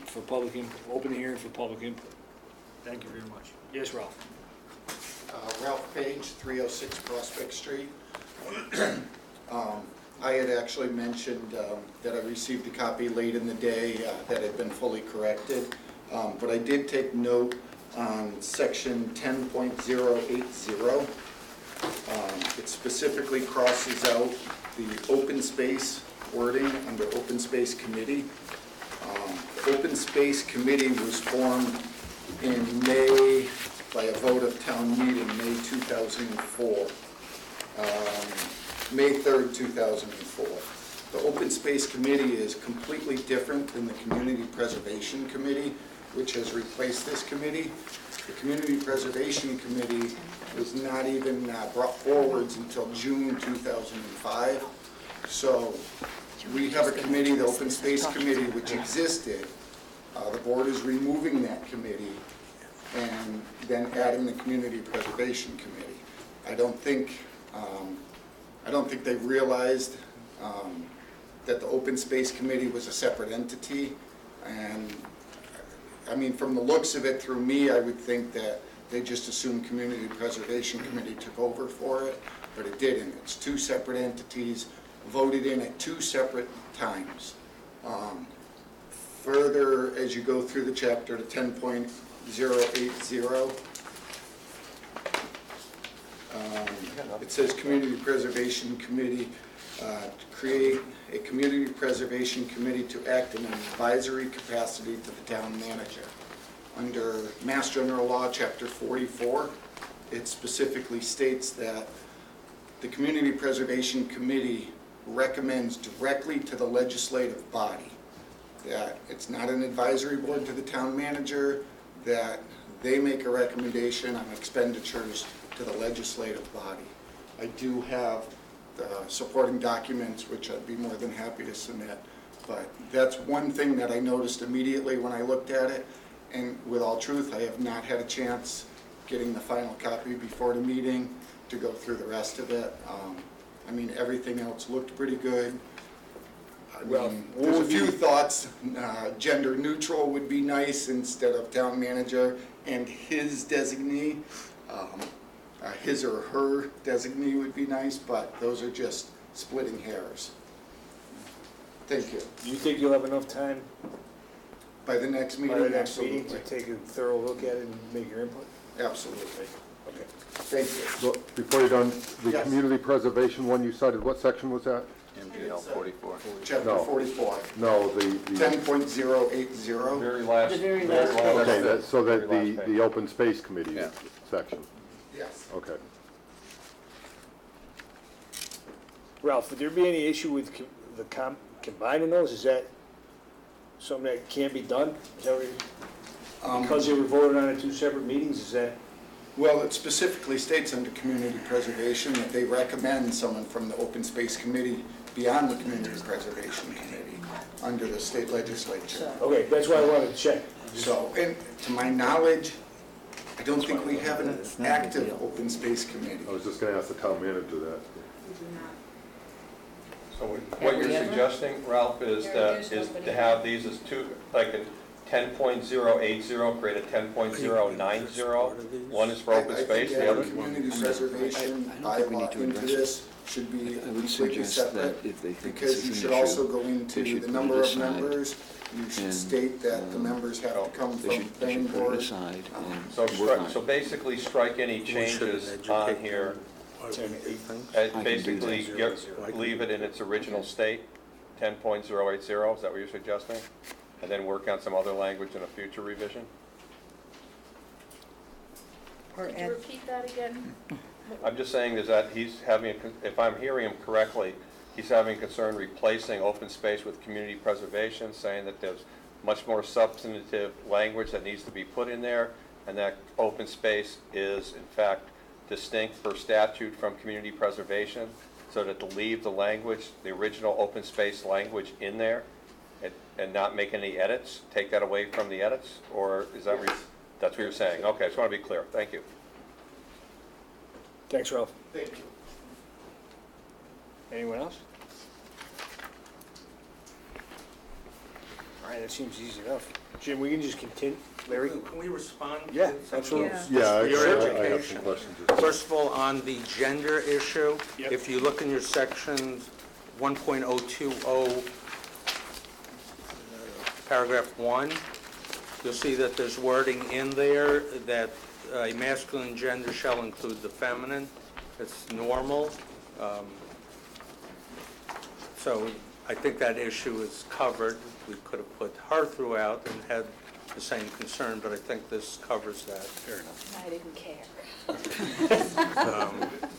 S1: for public input, open the hearing for public input. Thank you very much. Yes, Ralph?
S13: Ralph Page, 306 Prospect Street. I had actually mentioned that I received a copy late in the day that had been fully corrected, but I did take note on section 10.080. It specifically crosses out the open space wording under open space committee, Open Space Committee was formed in May by a vote of town meeting, May 2004. May 3rd, 2004. The Open Space Committee is completely different than the Community Preservation Committee, which has replaced this committee. The Community Preservation Committee was not even brought forwards until June 2005. So we have a committee, the Open Space Committee, which existed. The board is removing that committee and then adding the Community Preservation Committee. I don't think they realized that the Open Space Committee was a separate entity. And I mean, from the looks of it, through me, I would think that they just assumed Community Preservation Committee took over for it, but it didn't. It's two separate entities, voted in at two separate times. Further, as you go through the chapter to 10.080, it says Community Preservation Committee to create a Community Preservation Committee to act in an advisory capacity to the town manager. Under Mass General Law, Chapter 44, it specifically states that the Community Preservation Committee recommends directly to the legislative body, that it's not an advisory board to the town manager, that they make a recommendation on expenditures to the legislative body. I do have the supporting documents, which I'd be more than happy to submit, but that's one thing that I noticed immediately when I looked at it, and with all truth, I have not had a chance getting the final copy before the meeting to go through the rest of it. I mean, everything else looked pretty good. I mean, there's a few thoughts. Gender neutral would be nice instead of town manager and his designee. His or her designee would be nice, but those are just splitting hairs. Thank you.
S1: Do you think you'll have enough time
S13: By the next
S1: by the
S13: meeting,
S1: next meeting
S13: absolutely.
S1: to take a thorough look at it and make your input?
S13: Absolutely.
S1: Okay.
S13: Thank you.
S5: So, before you're done, the
S13: Yes.
S5: community preservation one you cited, what section was that?
S4: MGL 44.
S13: Chapter
S5: No.
S13: 44,
S5: No, the,
S13: 10.080.
S4: Very last.
S2: very last
S5: okay,
S4: page.
S5: so that
S4: Very last page.
S5: the open space committee
S4: Yeah.
S5: section,
S13: Yes.
S5: okay.
S1: Ralph, would there be any issue with combining those? Is that something that can't be done? Is that what because they were voted on at two separate meetings, is that?
S13: Well, it specifically states under community preservation that they recommend someone from the open space committee beyond the community preservation committee under the state legislature.
S1: Okay, that's why I wanted to check.
S13: So, and to my knowledge, I don't think we have an active open space committee.
S5: I was just gonna ask the town manager that.
S4: So what you're suggesting, Ralph, is to have these as two, like a 10.080, create a 10.090. One is for open space, the
S13: I
S4: other?
S13: think adding community preservation
S11: I don't think we need
S13: bylaw
S11: to
S13: into
S11: address
S13: this should be
S11: I would
S13: completely
S11: suggest that
S13: separate.
S11: if they think
S13: Because
S11: this
S13: you
S11: is
S13: should
S11: an issue,
S13: also go
S11: they
S13: into
S11: should
S13: the
S11: put
S13: number
S11: it
S13: of
S11: aside,
S13: members. You should
S11: and,
S13: state that the members have to come
S11: They
S13: from
S11: should,
S13: the planning
S11: put it
S13: board.
S11: aside and
S4: So
S11: work on
S4: so
S11: it.
S4: basically strike any changes on here, and basically leave it in its original state, 10.080, is that what you're suggesting? And then work on some other language in a future revision?
S2: Could you repeat that again?
S4: I'm just saying is that he's having, if I'm hearing him correctly, he's having concern replacing open space with community preservation, saying that there's much more substantive language that needs to be put in there, and that open space is in fact distinct per statute from community preservation, so that to leave the language, the original open space language in there, and not make any edits, take that away from the edits, or is that, that's what you're saying? Okay, I just want to be clear, thank you.
S1: Thanks, Ralph.
S13: Thank you.
S1: Anyone else? All right, that seems easy enough. Jim, we can just continue. Larry?
S10: Can we respond?
S1: Yeah,
S10: to some of
S1: absolutely.
S10: those?
S5: Yeah,
S10: Your
S5: I have
S10: education.
S5: some questions.
S10: First of all, on the gender issue,
S1: Yep.
S10: if you look in your section 1.020, paragraph 1, you'll see that there's wording in there that a masculine gender shall include the feminine. It's normal. So I think that issue is covered. We could have put her throughout and had the same concern, but I think this covers that.
S1: Fair enough.
S7: I didn't care.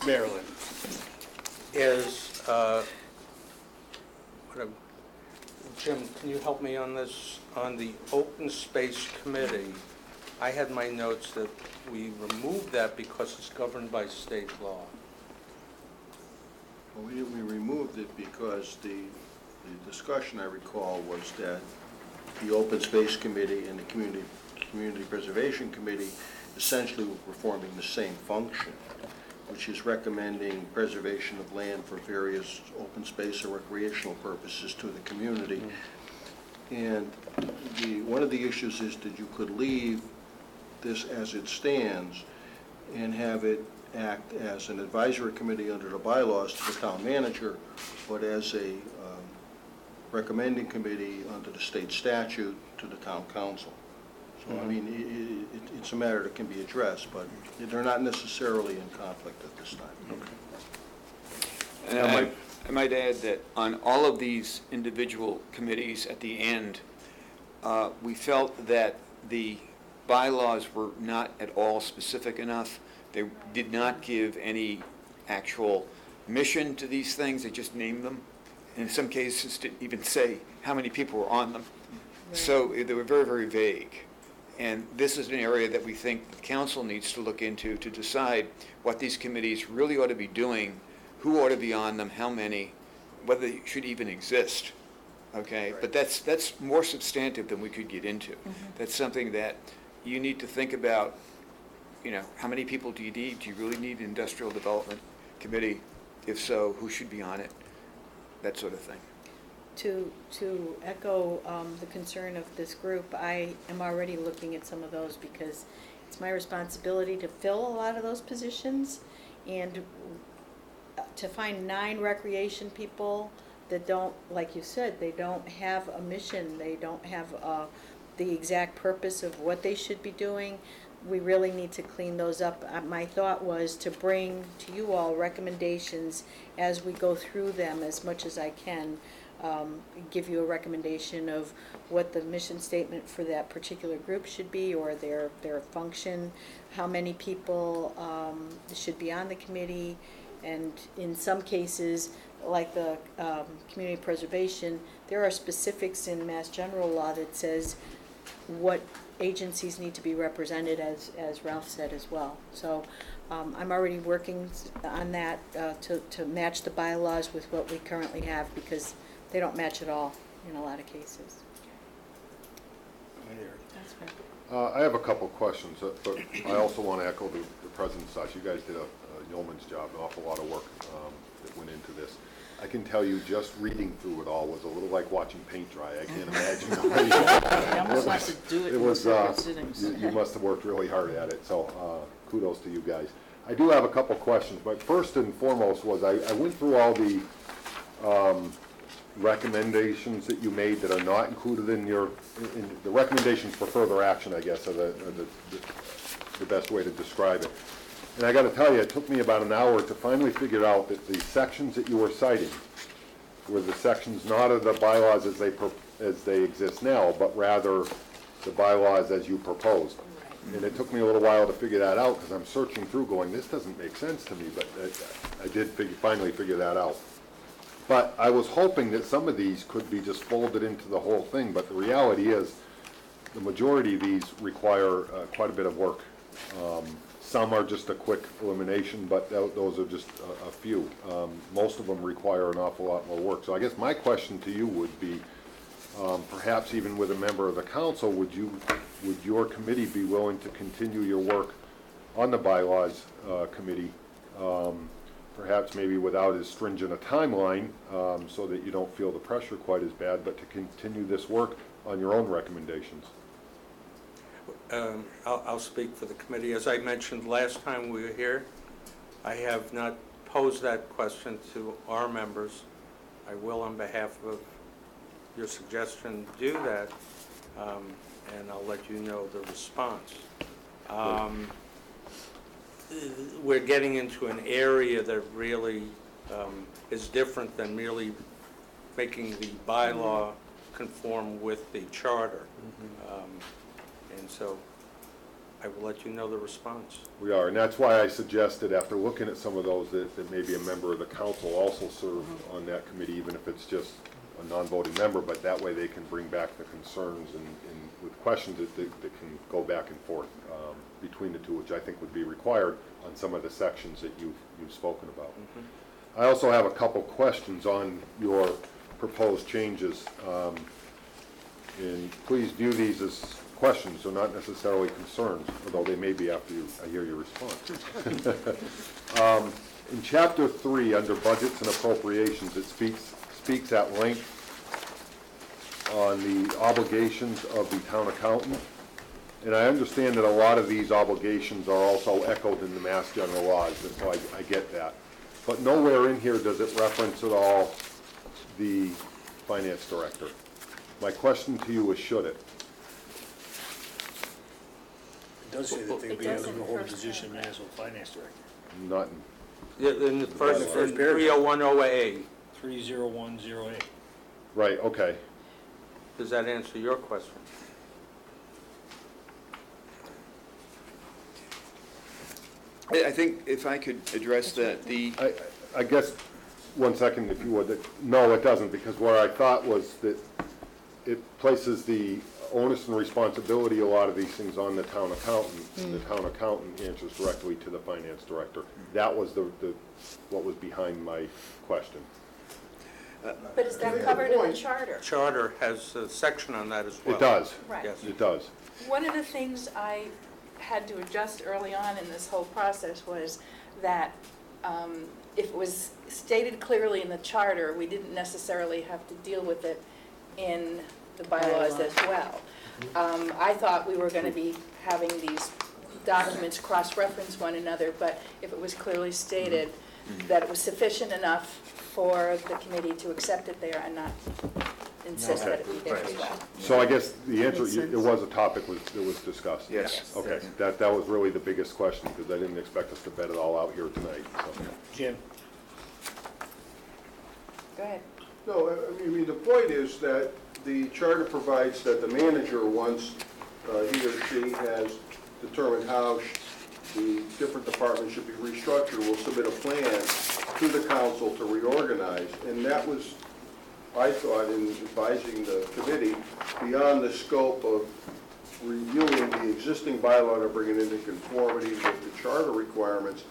S1: Maryland.
S10: Jim, can you help me on this? On the Open Space Committee, I had my notes that we removed that because it's governed by state law.
S12: Well, we removed it because the discussion, I recall, was that the Open Space Committee and the Community Preservation Committee essentially were performing the same function, which is recommending preservation of land for various open space or recreational purposes to the community. And one of the issues is that you could leave this as it stands and have it act as an advisory committee under the bylaws to the town manager, but as a recommending committee under the state statute to the town council. So, I mean, it's a matter that can be addressed, but they're not necessarily in conflict at this time.
S11: And I might add that on all of these individual committees at the end, we felt that the bylaws were not at all specific enough. They did not give any actual mission to these things. They just named them. In some cases, didn't even say how many people were on them. Right. So they were very, very vague. And this is an area that we think the council needs to look into to decide what these committees really ought to be doing, who ought to be on them, how many, whether they should even exist. Okay, right. But that's more substantive than we could get into. Mm-hmm. That's something that you need to think about. You know, how many people do you need? Do you really need an industrial development committee? If so, who should be on it? That sort of thing.
S2: To echo the concern of this group, I am already looking at some of those because it's my responsibility to fill a lot of those positions, and to find 9 recreation people that don't, like you said, they don't have a mission, they don't have the exact purpose of what they should be doing. We really need to clean those up. My thought was to bring to you all recommendations as we go through them as much as I can. Give you a recommendation of what the mission statement for that particular group should be, or their function, how many people should be on the committee, and in some cases, like the community preservation, there are specifics in Mass General Law that says what agencies need to be represented, as Ralph said as well. So I'm already working on that to match the bylaws with what we currently have, because they don't match at all in a lot of cases. That's right.
S5: I have a couple questions, but I also want to echo the President's thoughts. You guys did a yeoman's job, an awful lot of work that went into this. I can tell you, just reading through it all was a little like watching paint dry. I can't imagine.
S14: You almost have to do it in separate sittings.
S5: You must have worked really hard at it, so kudos to you guys. I do have a couple questions, but first and foremost was I went through all the recommendations that you made that are not included in the recommendations for further action, I guess, are the best way to describe it. And I got to tell you, it took me about an hour to finally figure out that the sections that you were citing were the sections not of the bylaws as they exist now, but rather the bylaws as you proposed. Right. And it took me a little while to figure that out, because I'm searching through going, this doesn't make sense to me, but I did finally figure that out. But I was hoping that some of these could be just folded into the whole thing, but the reality is the majority of these require quite a bit of work. Some are just a quick elimination, but those are just a few. Most of them require an awful lot more work. So I guess my question to you would be, perhaps even with a member of the council, would your committee be willing to continue your work on the bylaws committee, perhaps maybe without as stringent a timeline, so that you don't feel the pressure quite as bad, but to continue this work on your own recommendations?
S10: I'll speak for the committee. As I mentioned last time we were here, I have not posed that question to our members. I will, on behalf of your suggestion, do that, and I'll let you know the response. We're getting into an area that really is different than merely making the bylaw conform with the charter. And so I will let you know the response.
S5: We are, and that's why I suggested, after looking at some of those, that maybe a member of the council also serve on that committee, even if it's just a non-voting member, but that way they can bring back the concerns and with questions that can go back and forth between the two, which I think would be required on some of the sections that you've spoken about. I also have a couple questions on your proposed changes, and please view these as questions, so not necessarily concerns, although they may be after I hear your response. In Chapter 3, under Budgets and Appropriations, it speaks at length on the obligations of the town accountant, and I understand that a lot of these obligations are also echoed in the Mass General laws, and so I get that. But nowhere in here does it reference at all the finance director. My question to you is, should it?
S1: It does say that they'll be able to hold a position as a finance director.
S5: Not,
S10: In the first
S1: paragraph.
S10: 3010A,
S1: 30108.
S5: right, okay.
S10: does that answer your question?
S11: I think if I could address that,
S5: I guess, one second if you would, no, it doesn't, because where I thought was that it places the onus and responsibility, a lot of these things, on the town accountant, and the town accountant answers directly to the finance director. That was what was behind my question.
S7: But is that covered in the charter?
S10: Charter has a section on that as well.
S5: It does,
S7: Right.
S10: Yes.
S5: it does.
S7: One of the things I had to adjust early on in this whole process was that if it was stated clearly in the charter, we didn't necessarily have to deal with it in the bylaws as well. I thought we were going to be having these documents cross-reference one another, but if it was clearly stated that it was sufficient enough for the committee to accept it there and not insist that it be there as well.
S5: So I guess the answer,
S2: Makes
S5: it
S2: sense.
S5: was a topic that was discussed.
S11: Yes.
S5: Okay, that was really the biggest question, because I didn't expect us to vet it all out here tonight, so.
S1: Jim?
S7: Go ahead.
S12: No, I mean, the point is that the charter provides that the manager, once he or she has determined how the different departments should be restructured, will submit a plan to the council to reorganize. And that was, I thought, in advising the committee, beyond the scope of reviewing the existing bylaw to bring it into conformity with the charter requirements,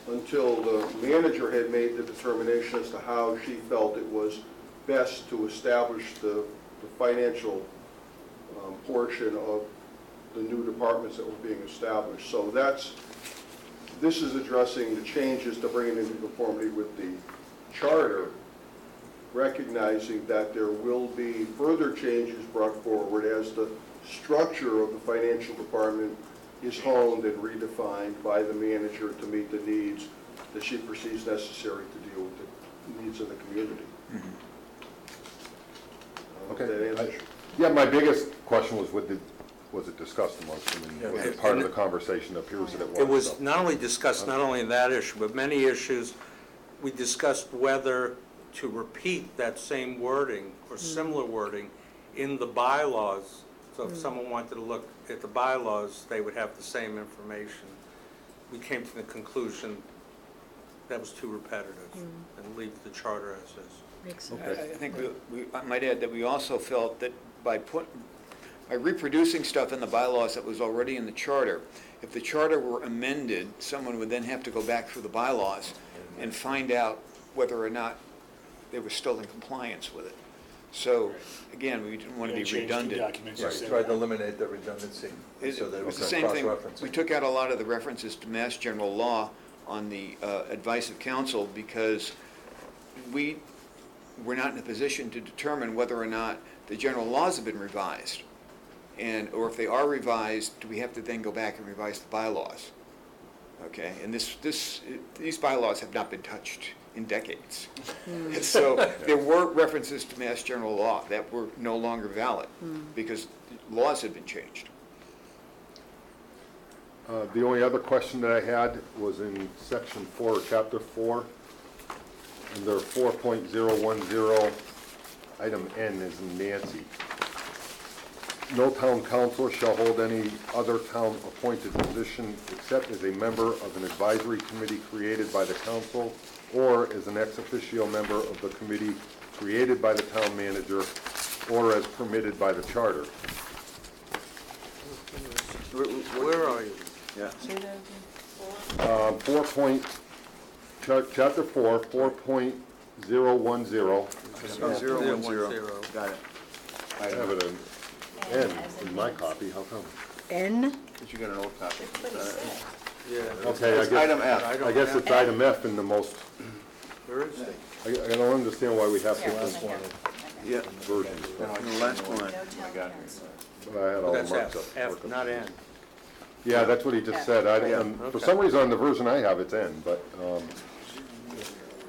S12: until the manager had made the determination as to how she felt it was best to establish the financial portion of the new departments that were being established. So this is addressing the changes to bring it into conformity with the charter, recognizing that there will be further changes brought forward as the structure of the financial department is honed and redefined by the manager to meet the needs that she perceives necessary to deal with the needs of the community.
S5: Okay.
S12: That answers-
S5: Yeah, my biggest question was, was it discussed amongst them, and was it part of the conversation? It appears that it was.
S10: It was
S5: so.
S10: not only discussed, not only in that issue, but many issues. We discussed whether to repeat that same wording or similar wording in the bylaws. So if someone wanted to look at the bylaws, they would have the same information. We came to the conclusion that was too repetitive and leave the charter as is.
S2: Makes sense.
S11: I think I might add that we also felt that by reproducing stuff in the bylaws that was already in the charter, if the charter were amended, someone would then have to go back through the bylaws and find out whether or not they were still in compliance with it. So, again, we didn't want to be redundant.
S6: Right, tried to eliminate the redundancy, so that
S11: It
S6: it
S11: was
S6: was
S11: the same thing.
S6: cross-referencing.
S11: We took out a lot of the references to Mass General Law on the advice of counsel because we were not in a position to determine whether or not the general laws have been revised. Or if they are revised, do we have to then go back and revise the bylaws? Okay, and these bylaws have not been touched in decades. So there were references to Mass General Law that were no longer valid because laws had been changed.
S5: The only other question that I had was in section 4, chapter 4, under 4.010, item N is in Nancy. No town council shall hold any other town-appointed position except as a member of an advisory committee created by the council or as an ex officio member of the committee created by the town manager or as permitted by the charter.
S10: Where are you?
S6: Yeah.
S14: Say that again.
S5: Chapter 4, 4.010.
S6: 010.
S5: Got it. I have it in N in my copy, how come?
S2: N?
S6: Did you get an old copy?
S10: Yeah.
S5: Okay,
S6: It's item F.
S5: I guess it's item F in the most,
S10: Where is it?
S5: I don't understand why we have different
S6: Yeah.
S5: versions.
S6: The last one I got here.
S5: But I had all the
S10: That's
S5: marks
S10: F,
S5: up.
S10: F, not N.
S5: Yeah, that's what he just said. For some reason, on the version I have, it's N, but,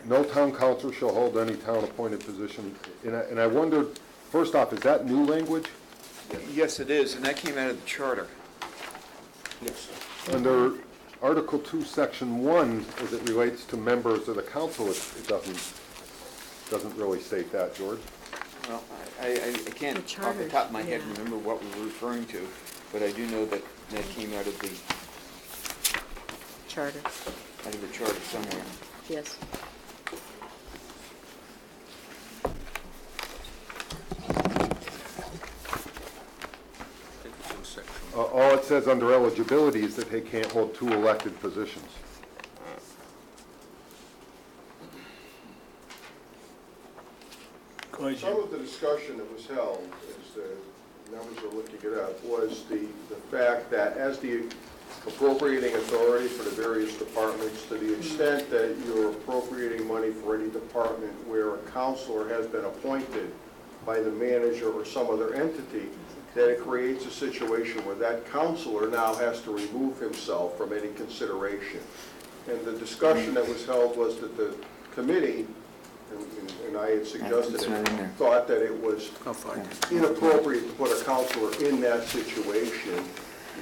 S5: no town council shall hold any town-appointed position. And I wondered, first off, is that new language?
S11: Yes, it is, and that came out of the charter.
S10: Yes.
S5: Under Article 2, Section 1, as it relates to members of the council, it doesn't really state that, George.
S11: Well, I can't,
S2: The
S11: off the top of my head,
S2: charters, yeah.
S11: remember what we were referring to, but I do know that that came out of the
S2: Charter,
S11: charter somewhere.
S2: yes.
S10: I think it's in section.
S5: All it says under eligibility is that they can't hold two elected positions.
S1: Go ahead,
S12: Some
S1: Jim.
S12: of the discussion that was held, as the members are looking it up, was the fact that as the appropriating authority for the various departments, to the extent that you're appropriating money for any department where a counselor has been appointed by the manager or some other entity, that it creates a situation where that counselor now has to remove himself from any consideration. And the discussion that was held was that the committee, and I had suggested
S11: It's not in there.
S12: it, thought that it was inappropriate to put a counselor in that situation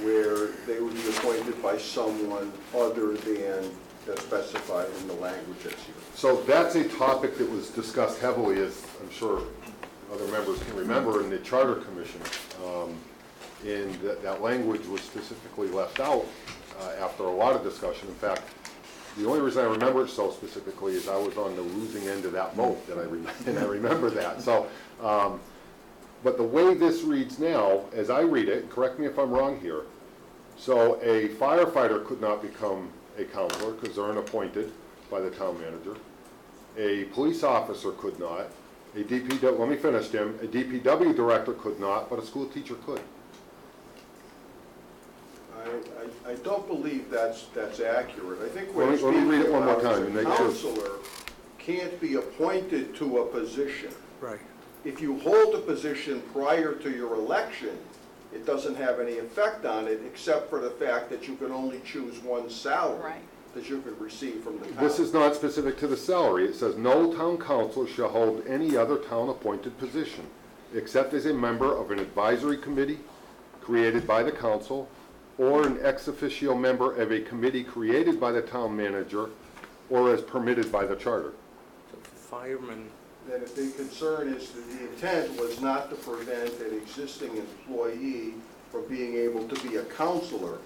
S12: where they would be appointed by someone other than specified in the language that's here.
S5: So that's a topic that was discussed heavily, as I'm sure other members can remember, in the Charter Commission. And that language was specifically left out after a lot of discussion. In fact, the only reason I remember it so specifically is I was on the losing end of that vote, and I remember that. So, but the way this reads now, as I read it, correct me if I'm wrong here, so a firefighter could not become a counselor because they're unappointed by the town manager. A police officer could not. A DPW, let me finish, Jim. A DPW director could not, but a school teacher could.
S12: I don't believe that's accurate. I think what
S5: Let
S12: we're
S5: me read it
S12: speaking
S5: one more
S12: about
S5: time
S12: is
S5: and
S12: a
S5: make sure.
S12: counselor can't be appointed to a position.
S10: Right.
S12: If you hold a position prior to your election, it doesn't have any effect on it, except for the fact that you can only choose one salary
S7: Right.
S12: that you could receive from the town.
S5: This is not specific to the salary. It says, no town council shall hold any other town-appointed position, except as a member of an advisory committee created by the council, or an ex officio member of a committee created by the town manager, or as permitted by the charter.
S10: Fireman,
S12: Then if the concern is that the intent was not to prevent an existing employee from being able to be a counselor,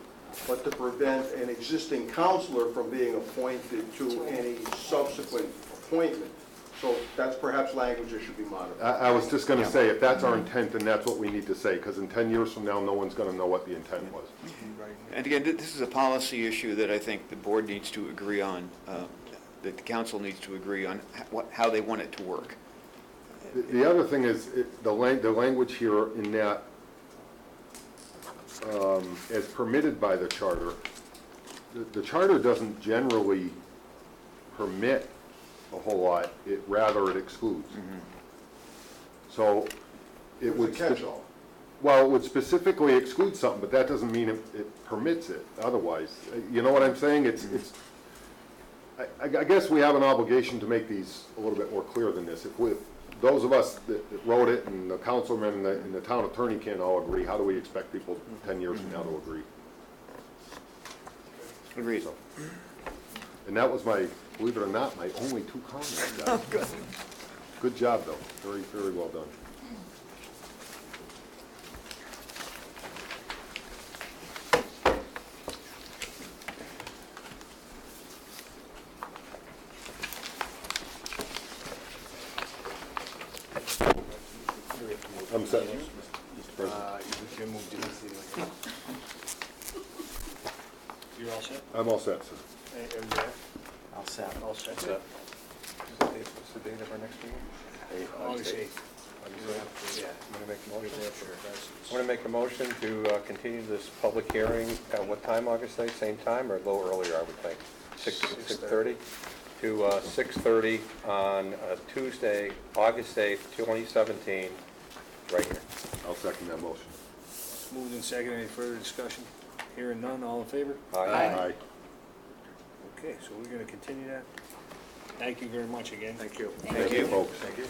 S12: but to prevent an existing counselor from being appointed to any subsequent appointment. So that's perhaps language that should be modified.
S5: I was just going to say, if that's our intent, then that's what we need to say, because in 10 years from now, no one's going to know what the intent was.
S11: And again, this is a policy issue that I think the board needs to agree on, that the council needs to agree on how they want it to work.
S5: The other thing is, the language here in that, as permitted by the charter, the charter doesn't generally permit a whole lot, rather it excludes. So it would.
S12: It's a catch-all.
S5: Well, it would specifically exclude something, but that doesn't mean it permits it otherwise. You know what I'm saying? I guess we have an obligation to make these a little bit more clear than this. If those of us that wrote it and the councilman and the town attorney can't all agree, how do we expect people 10 years from now to agree?
S11: Agreed.
S5: So, and that was my, believe it or not, my only two comments.
S2: Oh, good.
S5: Good job, though. Very, very well done. I'm set, Mr. President.
S1: You're all set?
S5: I'm all set, sir.
S1: All set. All set.
S4: What's the date of our next meeting?
S1: August 8th. Yeah.
S4: I'm gonna make a motion. I'm gonna make a motion to continue this public hearing at what time, August 8th? Same time or a little earlier, I would think? 6:30? To 6:30 on Tuesday, August 8th, 2017, right here.
S5: I'll second that motion.
S1: Moved and seconded. Any further discussion? Hearing none, all in favor?
S5: Aye.
S1: Okay, so we're gonna continue that. Thank you very much again.
S4: Thank you.
S5: Thank you, folks.
S4: Thank you.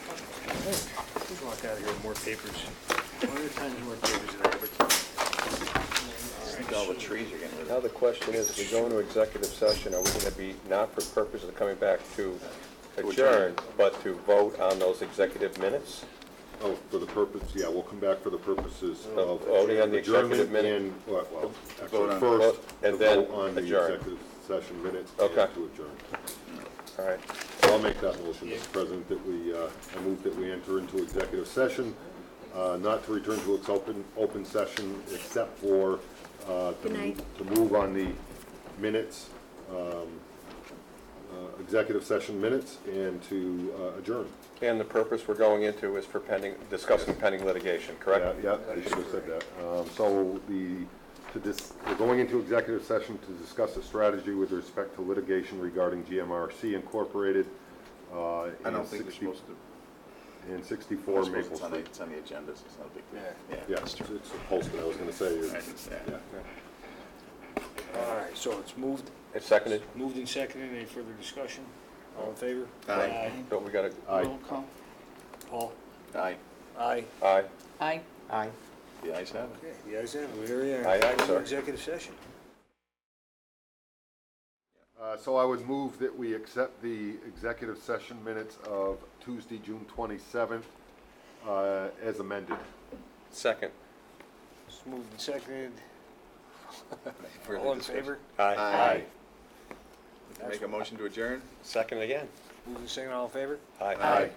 S1: Let's walk out of here with more papers. 100 times more papers than I ever took.
S6: All the trees are getting rid of.
S4: Now the question is, we go into executive session, are we gonna be, not for purpose of coming back to adjourn, but to vote on those executive minutes?
S5: Oh, for the purpose, yeah, we'll come back for the purposes of
S4: Voting on the executive
S5: adjournment
S4: minute.
S5: and, well,
S6: Vote
S5: actually,
S6: on-
S5: first,
S4: and
S5: the
S4: then
S5: vote on the
S4: adjourn.
S5: executive session minutes and
S4: Okay.
S5: to adjourn.
S4: All right.
S5: I'll make that motion, Mr. President, that we, I move that we enter into executive session, not to return to its open session except for,
S2: Good night.
S5: to move on the minutes, executive session minutes, and to adjourn.
S4: And the purpose we're going into is for discussing pending litigation, correct?
S5: Yeah, I should have said that. So we're going into executive session to discuss a strategy with respect to litigation regarding GMRC Incorporated.
S6: I don't think we're supposed to.
S5: And 64 Maple
S6: It's on the
S5: Street.
S6: agenda, so it's not a big deal.
S1: Yeah.
S5: Yeah, it's posted, I was gonna say.
S6: Right, yeah.
S5: Yeah.
S1: All right, so it's moved
S4: It's seconded,
S1: and seconded. Any further discussion? All in favor?
S6: Aye.
S4: so we got
S5: Aye.
S14: Roll call.
S1: Paul?
S6: Aye,
S1: Aye.
S4: aye.
S14: Aye.
S10: Aye.
S6: the ayes have it.
S1: Okay, the ayes have it. Here we are.
S4: Aye, aye, sir.
S1: Executive session.
S5: So I would move that we accept the executive session minutes of Tuesday, June 27th, as amended.
S4: Second.
S1: It's moved and seconded.
S6: Further
S1: All in
S6: discussion?
S1: favor?
S6: Aye. Make a motion to adjourn?
S4: Second again.
S1: Moved and seconded. All in favor?
S4: Aye.
S5: Aye.